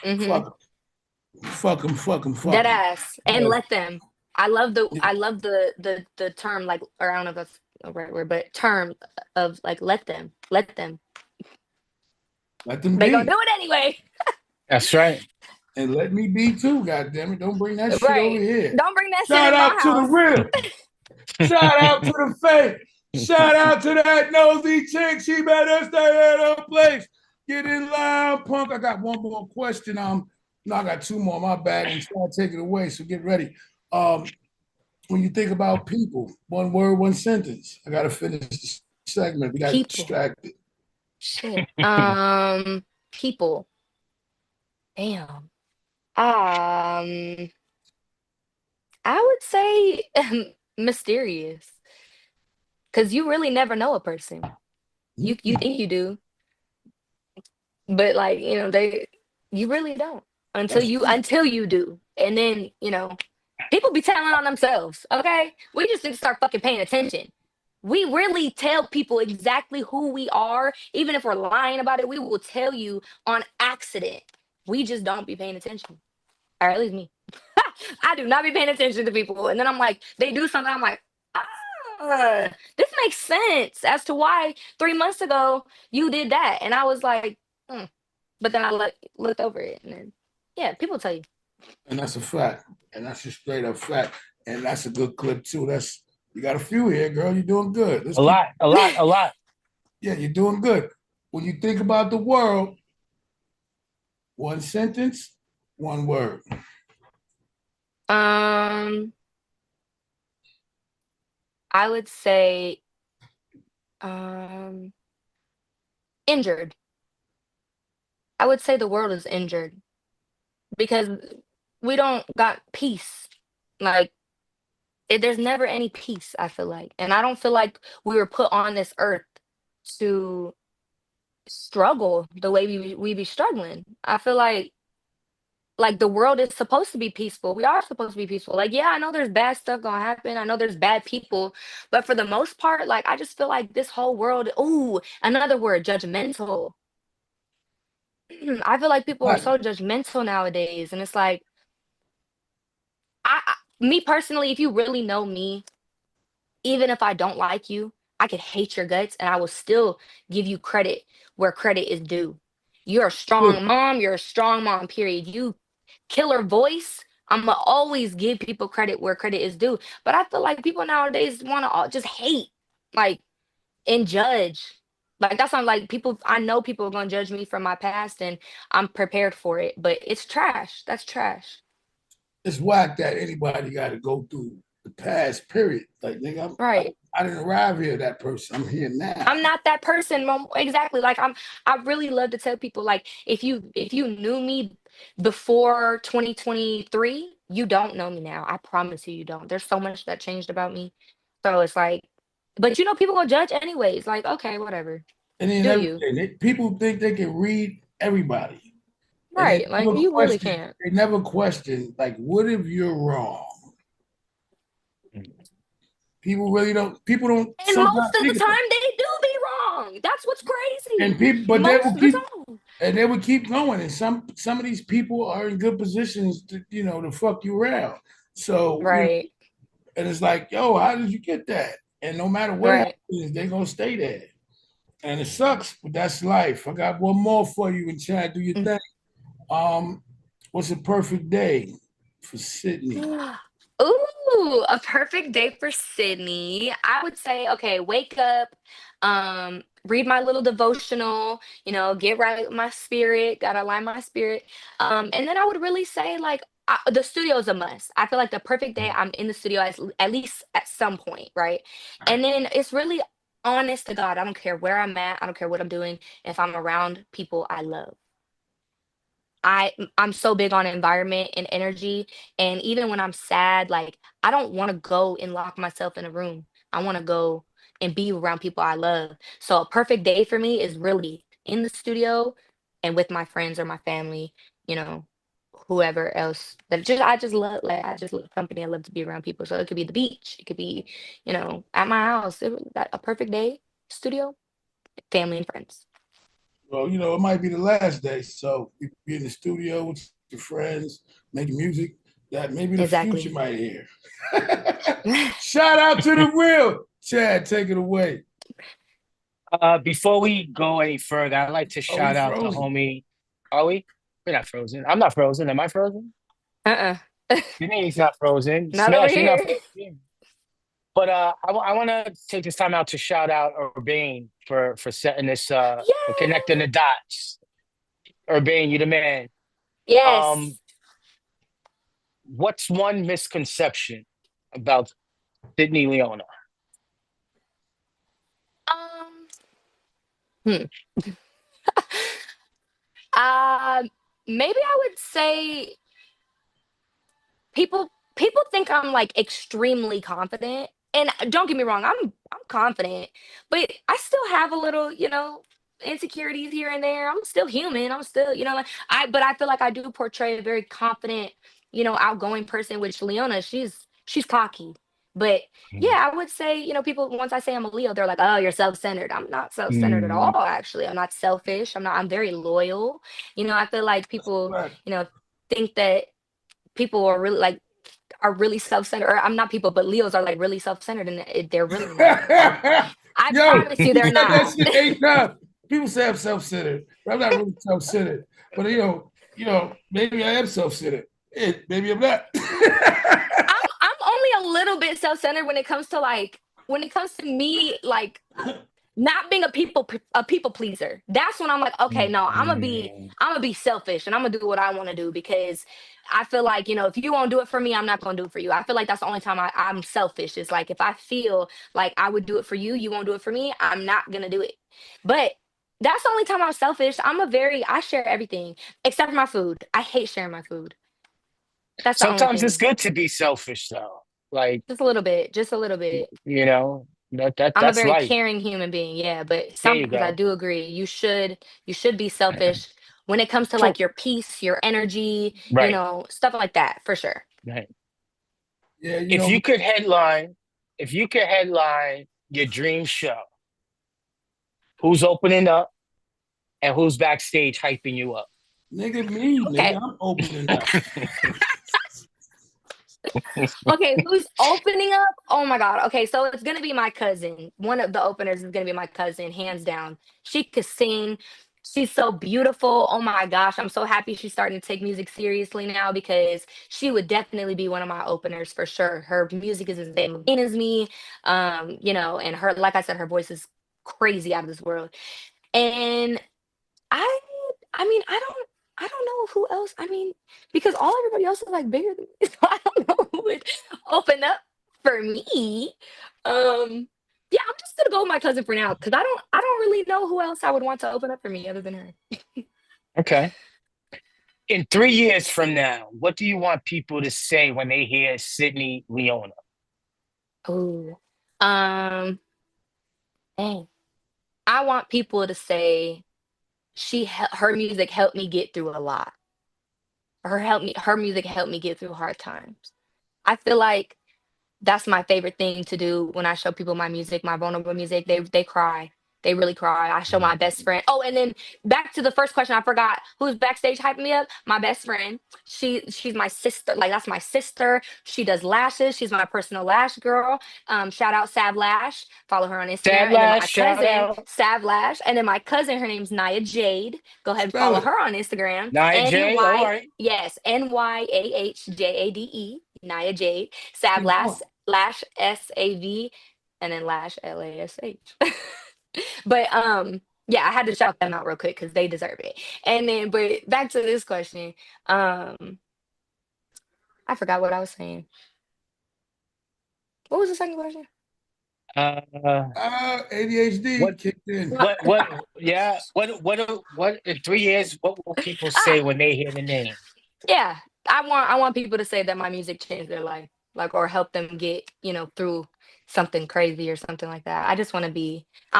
Hmm. Fuck them. Fuck them. Fuck them. Fuck Dead them. ass, and let them. I love the term like, or I don't know if that's a right word, but term of like let them. Let them They gonna do be. it anyway, That's right. And let me be too, God damn it. Don't bring that shit over right? here. Don't bring that shit Shout in my out to the house. real. Shout out to the fake. Shout out to that nosy chick. She better stay at her place. Get in line, punk. I got one more question. No, I got two more. My bad. And try to take it away. So get ready. When you think about people, one word, one sentence. I gotta finish this segment. We got People, distracted. shit. People. Damn. I would say mysterious, because you really never know a person. You think you do, but like they you really don't until That's you true. until you do, and then People be telling on themselves, okay? We just need to start fucking paying attention. We really tell people exactly who we are. Even if we're lying about it, we will tell you on accident. We just don't be paying attention. Or at least me. I do not be paying attention to people. And then I'm like, they do something. I'm like, this makes sense as to why 3 months ago you did that. And I was like, hmm. But then I looked over it. And then, yeah, people tell you. And that's a fact. And that's a straight up fact. And that's a good clip too. That's you got a few here, girl. You're doing good. A lot. Yeah, you're doing good. When you think about the world, one sentence, one word. I would say injured. I would say the world is injured because we don't got peace. Like there's never any peace, I feel like. And I don't feel like we were put on this earth to struggle the way we be struggling. I feel like the world is supposed to be peaceful. We are supposed to be peaceful. Like, yeah, I know there's bad stuff gonna happen. I know there's bad people, but for the most part, like I just feel like this whole world, ooh, another word, judgmental. I feel like people are Right. so judgmental nowadays. And it's like me personally, if you really know me, even if I don't like you, I could hate your guts and I will still give you credit where credit is due. You're a strong mom, you're a strong mom, period. You killer voice. I'm gonna always give people credit where credit is due. But I feel like people nowadays want to just hate, like, and judge. Like that's not like people. I know people are gonna judge me from my past, and I'm prepared for it. But it's trash. That's trash. It's whack that anybody got to go through the past period. Like, nigga, Right. I didn't arrive here, that person. I'm here now. I'm not that person. Exactly. Like I really love to tell people like if you knew me before 2023, you don't know me now. I promise you, you don't. There's so much that changed about me. So it's like, but people gonna judge anyways. Like, okay, whatever. And then Do you? everything. People think they can read everybody. And Right. Like you really can't. they never question, like, what if you're wrong? People don't And sometimes most of the think about time they do be wrong. That's what's it. And crazy. people, but Most of the time. they will keep going. And some of these people are in good positions to, to fuck you around. So, Right. and it's like, yo, how did you get that? And no matter what Right. happens, they're gonna stay there. And it sucks, but that's life. I got one more for you and Chad, do your thing. What's a perfect day for Sydney? Ooh, a perfect day for Sydney. I would say, okay, wake up, read my little devotional, get right with my spirit, gotta align my spirit. And then I would really say, like, the studio is a must. I feel like the perfect day I'm in the studio at least at some point, right? And then it's really honest to God. I don't care where I'm at, I don't care what I'm doing, if I'm around people I love. I'm so big on environment and energy, and even when I'm sad, like, I don't wanna go and lock myself in a room. I wanna go and be around people I love. So a perfect day for me is really in the studio and with my friends or my family, you know, whoever else that I just love company. I love to be around people. So it could be the beach, it could be, at my house. A perfect day, studio, family and friends. Well, it might be the last day, so you be in the studio with your friends, making music that maybe the future Exactly. might hear. Shout out to the real Chad. Take it away. Before we go any further, I'd like to Oh, we shout out the frozen. homie. Are we? We're not frozen. I'm not frozen. Am I frozen? Uh-uh. Denise not frozen. Not over Smash, you're not here. frozen. But I want to take this time out to shout out Urbane for setting this for connecting the Yeah. dots. Urbane, you the man. Um, Yes. what's one misconception about Sydney Leona? Um, hmm. Uh, maybe I would say people think I'm like extremely confident. And don't get me wrong, I'm confident, but I still have a little, insecurities here and there. I'm still human. I'm still, like but I feel like I do portray a very confident outgoing person, which Leona, she's cocky. But yeah, I would say, people, once I say I'm a Leo, they're like, oh, you're self-centered. I'm not self-centered at all, actually. I'm not selfish. I'm very loyal. I feel like people, Right. think that people are really self-centered. Or I'm not people, but Leos are like really self-centered, and they're really not. I Yo, promise you, you they're said that not. shit 8 times. People say I'm self-centered, but I'm not really self-centered. But maybe I am self-centered. Maybe I'm not. I'm only a little bit self-centered when it comes to me, like not being a people pleaser. That's when I'm like, okay, no, I'm gonna be selfish, and I'm gonna do what I want to do, because I feel like, if you won't do it for me, I'm not gonna do it for you. I feel like that's the only time I'm selfish. Is like, if I feel like I would do it for you, you won't do it for me, I'm not gonna do it. But that's the only time I'm selfish. I share everything except for my food. I hate sharing my food. That's the only Sometimes it's thing. good to be selfish, though. Like, Just a little bit, just a little bit. I'm a that's very life. caring human being, yeah, but There you sometimes I go. do agree. You should be selfish when it comes to True. like your peace, your energy, Right. stuff like that, for sure. Right. Yeah, If you could headline, if you could headline your dream show, who's opening up and who's backstage hyping you up? nigga, me, nigga, Okay. I'm opening up. Okay, who's opening up? Oh my God. Okay, so it's gonna be my cousin. One of the openers is gonna be my cousin, hands down. She could sing. She's so beautiful. Oh my gosh, I'm so happy she's starting to take music seriously now, because she would definitely be one of my openers for sure. Her music is as same as me, and her, like I said, her voice is crazy out of this world. And I I mean, I don't know who else. I mean, because everybody else is like bigger than me, so I don't know who would open up for me. Um, yeah, I'm just gonna go with my cousin for now, because I don't really know who else I would want to open up for me other than her. Okay. In 3 years from now, what do you want people to say when they hear Sydney Leona? Oh, um, dang. I want people to say her music helped me get through a lot. Her music helped me get through hard times. I feel like that's my favorite thing to do when I show people my music, my vulnerable music. They cry. They really cry. I show my best friend. Oh, and then back to the first question, I forgot who's backstage hyping me up. My best friend. She's my sister. Like, that's my sister. She does lashes. She's my personal lash girl. Shout out Sav Lash. Follow her on Sad Instagram. And then last my shout cousin out. Sav Lash. And then my cousin, her name's Naya Jade. Go ahead and Spell follow it. her on Instagram. Nia J. All NY. right. Yes, NYAHJADE. Naya Jade. Sav Keep Lash. going. Sav, and then Lash Lash. But yeah, I had to shout them out real quick because they deserve it. And then, but back to this question. I forgot what I was saying. What was the second question? Uh, ADHD what, kicked in. yeah, what, in 3 years, what will people say Ah, when they hear the name? yeah. I want people to say that my music changed their life, like, or help them get, through something crazy or something like that. I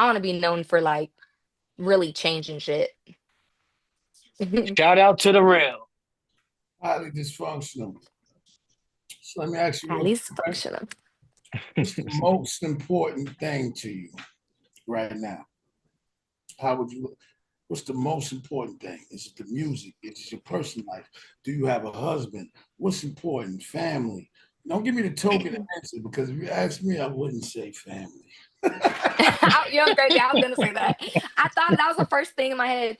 want to be known for like really changing shit. Shout out to the real. Highly dysfunctional. So let me ask you At real least quick. functional. What's the most important thing to you right now? How would you? What's the most important thing? Is it the music? Is it your personal life? Do you have a husband? What's important? Family. Don't give me the token answer, because if you ask me, I wouldn't say family. Crazy. I was gonna say that. I thought that was the first thing in my head.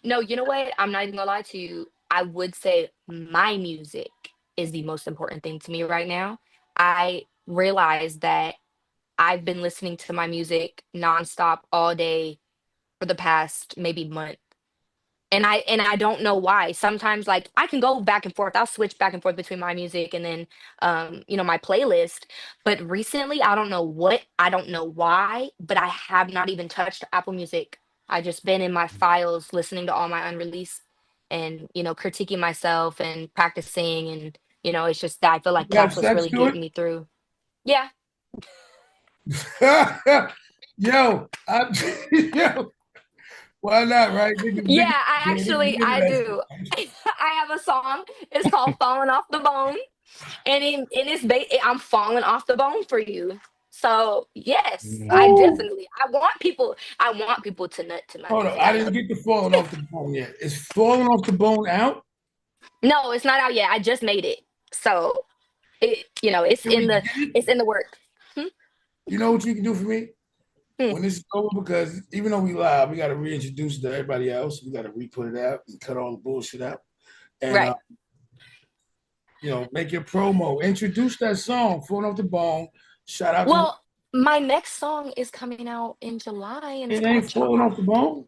No, you know what? I'm not even gonna lie to you. I would say my music is the most important thing to me right now. I realized that I've been listening to my music nonstop all day for the past maybe month. And I don't know why. Sometimes, like, I can go back and forth. I'll switch back and forth between my music and then my playlist. But recently, I don't know why, but I have not even touched Apple Music. I just been in my files listening to all my unreleased, and critiquing myself and practicing, and it's just that I feel like You have that's what's sex really to getting me through. Yeah. it? Yo, yo, why not, right? Niggas, Yeah, niggas, I niggas actually get I into do. that shit. I have a song. It's called "Falling Off the Bone," and I'm falling off the bone for you. So yes, I Ooh. definitely. I want people to nut to my Hold on, music. I I know. didn't get the falling off the bone yet. Is falling off the bone out? No, it's not out yet. I just made it. So it's Can we in the get it? it's in the work. Hmm? You know what you can do for me? Hmm. When this is over, because even though we live, we got to reintroduce it to everybody else. We got to re-put it out and cut all the bullshit out. And Right. make your promo. Introduce that song, Falling Off the Bone. Shout out to Well, my next song is coming out in July, and it's it called ain't falling Chop. off the bone.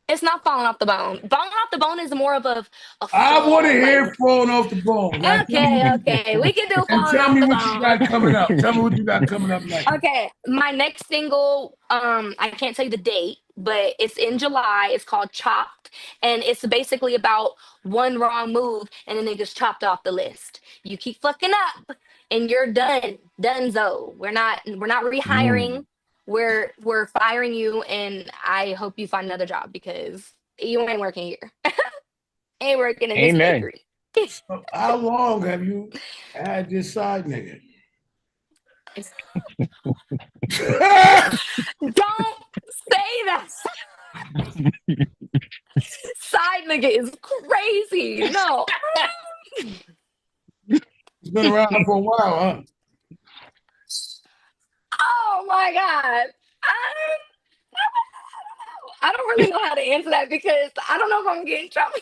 It's not falling off the bone. Falling off the bone is more of a I want to fall. hear Like, falling off the bone. Now okay, we can do falling tell off me the what you bone. got coming up. Tell me what you got coming up next. Okay, my next single, I can't tell you the date, but it's in July. It's called Chopped, and it's basically about one wrong move, and then it gets chopped off the list. You keep fucking up, and you're done, donezo. We're not rehiring. We're firing you, and I hope you find another job because you ain't working here. Ain't working in this Amen. bakery. So how long have you had this side nigga? Don't say that. Side nigga is crazy. No. It's been around for a while, huh? Oh my God. I don't really know how to answer that because I don't know if I'm getting trouble.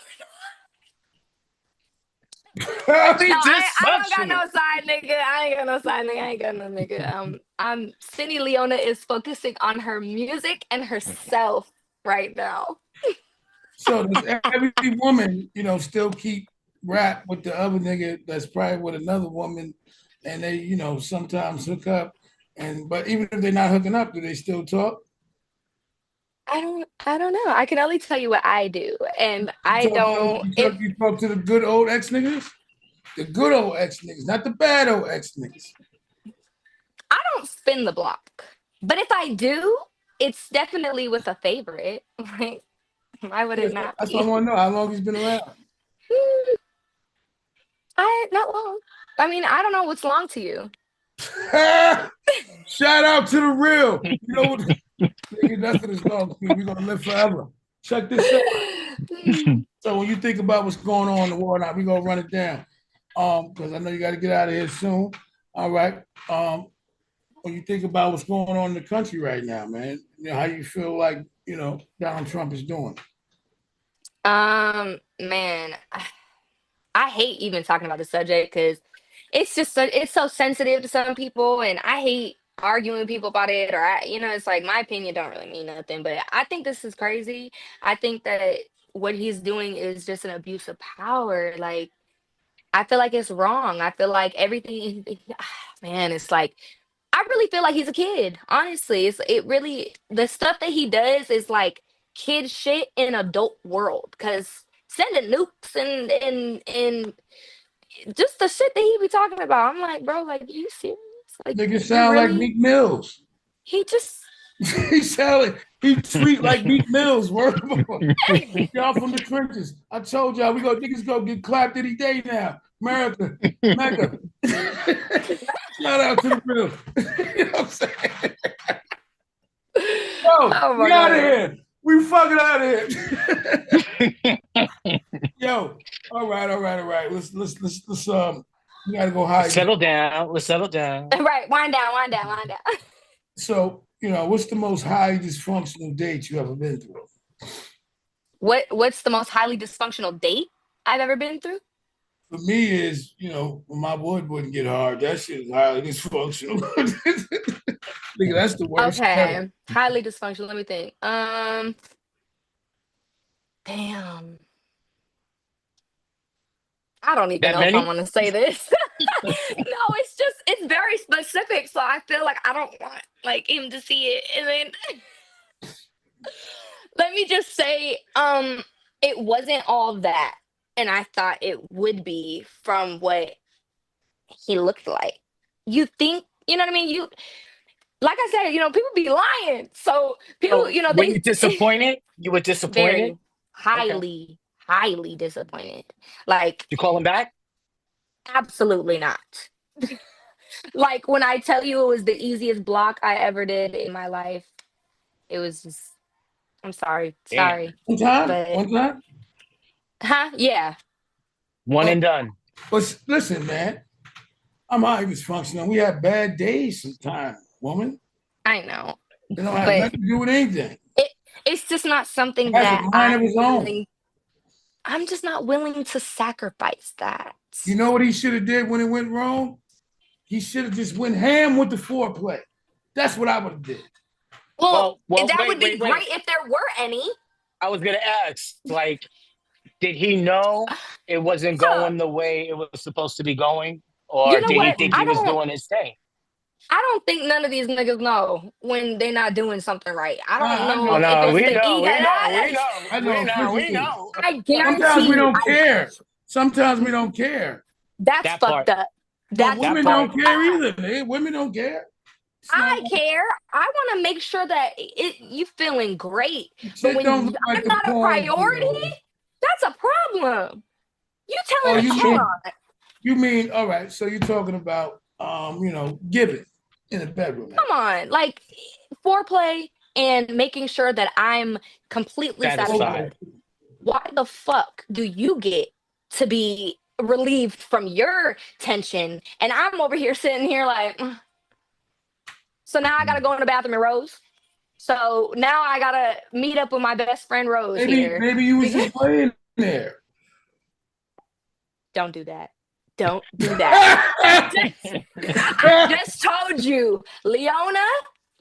No, I don't got Dysfunctional. no side nigga. I ain't got no side nigga. I ain't got no nigga. I'm Cindy Leona is focusing on her music and herself right now. So does every woman, still keep rap with the other nigga that's probably with another woman, and they, sometimes hook up, but even if they're not hooking up, do they still talk? I don't know. I can only tell you what I do. And I You talk, don't you if talk, you talk to the good old ex niggas, the good old ex niggas, not the bad old ex niggas. I don't spin the block. But if I do, it's definitely with a favorite. Like, why would Yeah, it not that's what I be? want to know. How long he's been around? I not long. I mean, I don't know what's long to you. Shout out to the real. You know what? Nigga, nothing is long to me. We're gonna live forever. Check this out. So when you think about what's going on in the world now, we're gonna run it down. Because I know you got to get out of here soon. All right. When you think about what's going on in the country right now, man, how you feel like Donald Trump is doing? Man, I hate even talking about the subject because it's so sensitive to some people, and I hate arguing with people about it. Or it's like my opinion don't really mean nothing. But I think this is crazy. I think that what he's doing is just an abuse of power. Like I feel like it's wrong. I feel like everything, man, it's like I really feel like he's a kid. Honestly, it really the stuff that he does is like kid shit in adult world. Because sending nukes and just the shit that he be talking about, I'm like, bro, like you serious? Like Nigga you're sound like really Meek Mills. he just he tweet like Meek Mills. Word y'all from the trenches. I told y'all niggas go get clapped any day now. America, mega. Shout out to the real. You know what I'm saying? Yo, oh we my out of god. here. We fucking out of here. Yo, all right. Let's we gotta go hide. Settle down. Let's settle down. Right, wind down. So, what's the most highly dysfunctional date you ever been through? What's the most highly dysfunctional date I've ever been through? For me is, when my wood wouldn't get hard, that shit is highly dysfunctional. Nigga, that's the worst ever. Okay, highly dysfunctional. Let me think. Damn. I don't even That know if I many? want to say this. No, it's very specific, so I feel like I don't want like him to see it. And then let me just say, it wasn't all that, and I thought it would be from what he looked like. You think, you know what I mean? You like I said, people be lying. So people, Oh, were you they disappointed? You were disappointed? very Okay. highly, highly disappointed. Like, You call him back? absolutely not. Like, when I tell you it was the easiest block I ever did in my life, it was just, I'm sorry, Damn. sorry. One time? But, One time? huh? Yeah, One Oh, and done. but listen, man, I'm highly dysfunctional. We have bad days sometimes, woman. I know. It don't have But nothing to do with anything. it it's just not It something has a that mind of his own. I'm just not willing to sacrifice that. You know what he should have did when it went wrong? He should have just went ham with the foreplay. That's what I would have did. Well, Well, that would wait. be great if there were any. I was gonna ask, like, did he know it wasn't So, going the way it was supposed to be going, or you know did he what? think he was doing his thing? I don't think none of these niggas know when they're not doing something right. I don't I Oh know know. if no, it's we the know, ego. I know. we Listen, know. I sometimes we guarantee don't care. Sometimes we don't care. that's That fucked part. up. But That's That women part. don't care either. Women don't care. It's not I care. I want to make sure that you feeling great. But shit when don't look like I'm the not a porn priority, videos. that's a problem. You Oh, telling That's me, you hold true. mean on, all right. So you're talking about giving in the bedroom. come on, like foreplay and making sure that I'm completely Satisfied. satisfied. Why the fuck do you get to be relieved from your tension and I'm over here sitting here like, so now I gotta go in the bathroom and Rose. So now I gotta meet up with my best friend Rose here. Maybe you was just laying there. Don't do that. Don't do that. I just told you, Leonaa,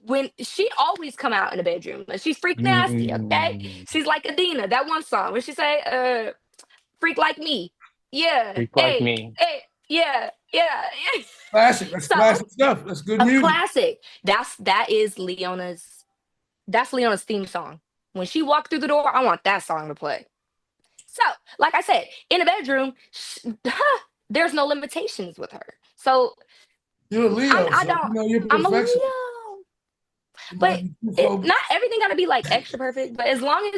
when she always come out in the bedroom, and she's freak nasty, okay? She's like Adina, that one song where she say, freak like me. Yeah, Freak like hey, me. hey, yeah, yeah, yeah. Classic. That's So classic stuff. That's good a music. classic. That's Leona's theme song. When she walked through the door, I want that song to play. So, like I said, in the bedroom, there's no limitations with her. So You're a Leo, I so don't. you're I'm a perfection. Leo, You but might be too focused. not everything got to be like extra perfect. But as long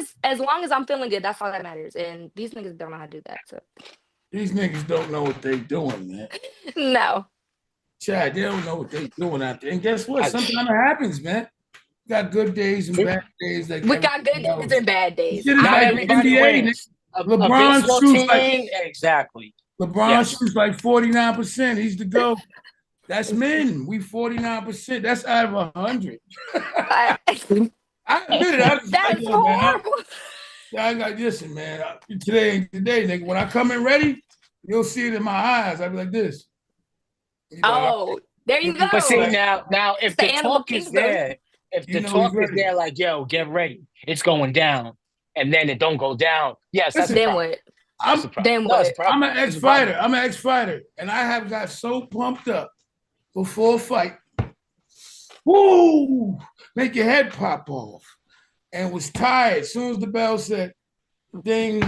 as I'm feeling good, that's all that matters. And these niggas don't know how to do that. So These niggas don't know what they doing, man. no. Chad, they don't know what they doing out there. And guess what? I- Sometimes it happens, man. You got good days and True. bad days. Like We got good everything days else. and bad days. Shit is Not like everybody NBA. wins. A LeBron baseball shoots team, like exactly. LeBron Yes. shoots like 49%. He's the GOAT. That's men. We 49%. That's out of 100. I- I admit it. I just like, That's yo, man. horrible. I got listen, man. Today ain't today, nigga. When I come in ready, you'll see it in my eyes. I'll be like this. You know, Oh, there you go. But see now, It's if the the animal talk is kingdom. there, if You the know talk he's is ready. there, like, yo, get ready, it's going down, and then it don't go down. Yes, that's a Listen, Then problem. what? That's a I'm problem. Then No, it's a what? problem. I'm an It's a problem. ex-fighter. I'm an ex-fighter. And I have got so pumped up before a fight. Woo! Make your head pop off. And was tired. As soon as the bell said ding,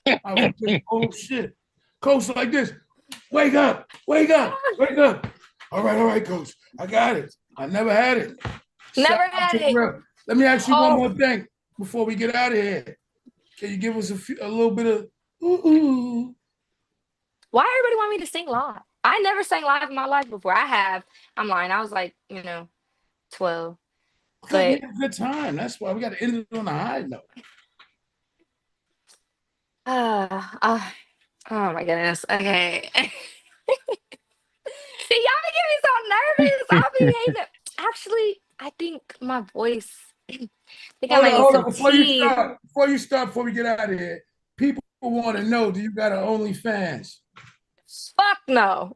I was like, oh shit. Coach like this. Wake up, wake up, wake up. All right, coach. I got it. I never had it. Never Shout out had to the it. rep. Let me ask you one Oh. more thing before we get out of here. Can you give us a little bit of ooh? Why everybody want me to sing live? I never sang live in my life before. I have. I'm lying. I was like, 12. Because we But had a good time. That's why we got to end it on a high note. oh my goodness. Okay. See, y'all be getting me so nervous. I'll be hating it. Actually, I think my voice. I think I might need Hold some on. tea. Before we get out of here, people want to know: do you got an OnlyFans? Fuck no.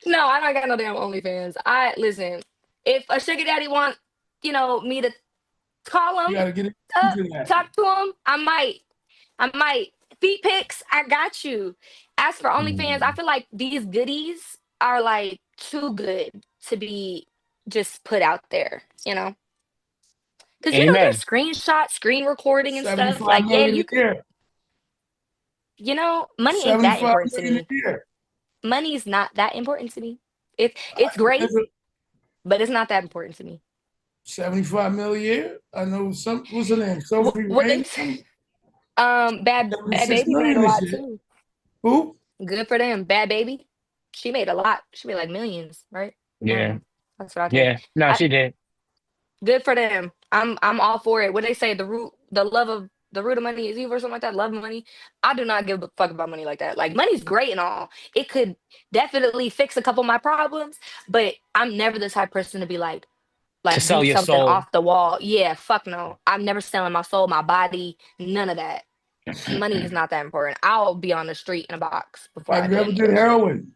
No, I don't got no damn OnlyFans. I listen. If a sugar daddy want, me to call You him, got to get into that. talk to him, I might. Feet pics, I got you. As for OnlyFans, I feel like these goodies are like too good to be just put out there, Because Amen. there's screenshots, screen recording and stuff. 75 Like, yeah, million you a could, year. money ain't that 75 important to million me. a year. Money is not that important to me. It's great, but it's not that important to me. 75 million a year. I know some. What's her name? Sophie What Rain. Bad 6 Baby made million a and lot shit. too. Who? Good for them. Bad Baby. She made a lot. She made like millions, right? Yeah. That's what I think. Yeah. No, I, she did. good for them. I'm all for it. What they say, the root of money is evil or something like that. Love money. I do not give a fuck about money like that. Like money's great and all. It could definitely fix a couple of my problems, but I'm never the type of person to be To like do sell your something soul. off the wall. Yeah, fuck no. I'm never selling my soul, my body, none of that. Money is not that important. I'll be on the street in a box before I Have you do ever any of did that shit. heroin?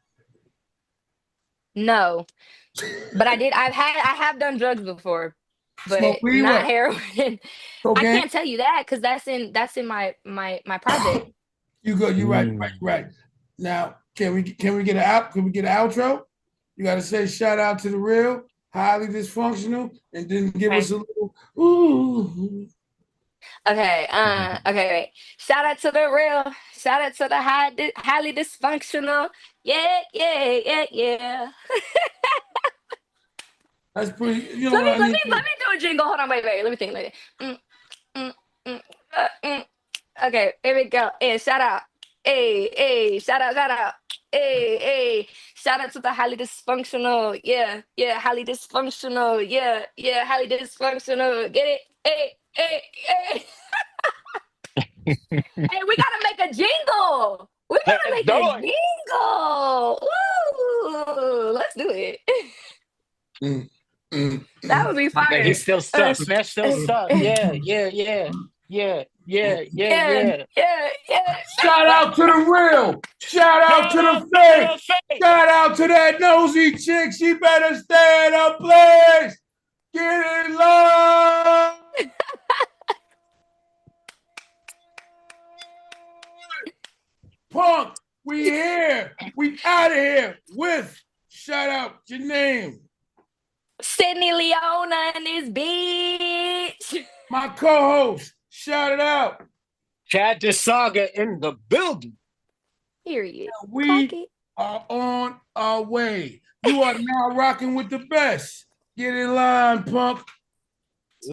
No, but I have done drugs before, Smoke but weed? not What? heroin. I Cocaine? can't tell you that because that's in my project. You good? You right? Right? Right? Now, can we get an out? Can we get an outro? You got to say shout out to the real, highly dysfunctional, and then give us Okay. a little. Ooh. Okay, wait. Shout out to the real. Shout out to the highly dysfunctional. Yeah, yeah, yeah, yeah. That's pretty. You know Let what me I let mean? me let me do a jingle. Hold on, wait. Let me think. Mm, mm, mm, mm. Okay, here we go. Hey, shout out. Hey, shout out. Hey, shout out to the highly dysfunctional. Yeah, highly dysfunctional. Yeah, highly dysfunctional. Get it? Hey. Hey, we gotta make a jingle. We gotta Let's make do a it. jingle. Ooh, let's do it. Mm, mm, That would be Like fire. he's still Uh, stuck. Smash still uh, stuck. uh, Yeah, yeah, yeah. Yeah, yeah, yeah, yeah, yeah. yeah. Shout out to the real. Shout out Shout to out the to fake. the fake. Shout out to that nosy chick. She better stay in her place. Get in line. Punk, we here. We out of here with shout out your name. Sydney Leona and this bitch. My co-host. Shout it out. Chad the Saga in the building. Period. Clock We it. are on our way. You are now rocking with the best. Get in line, punk.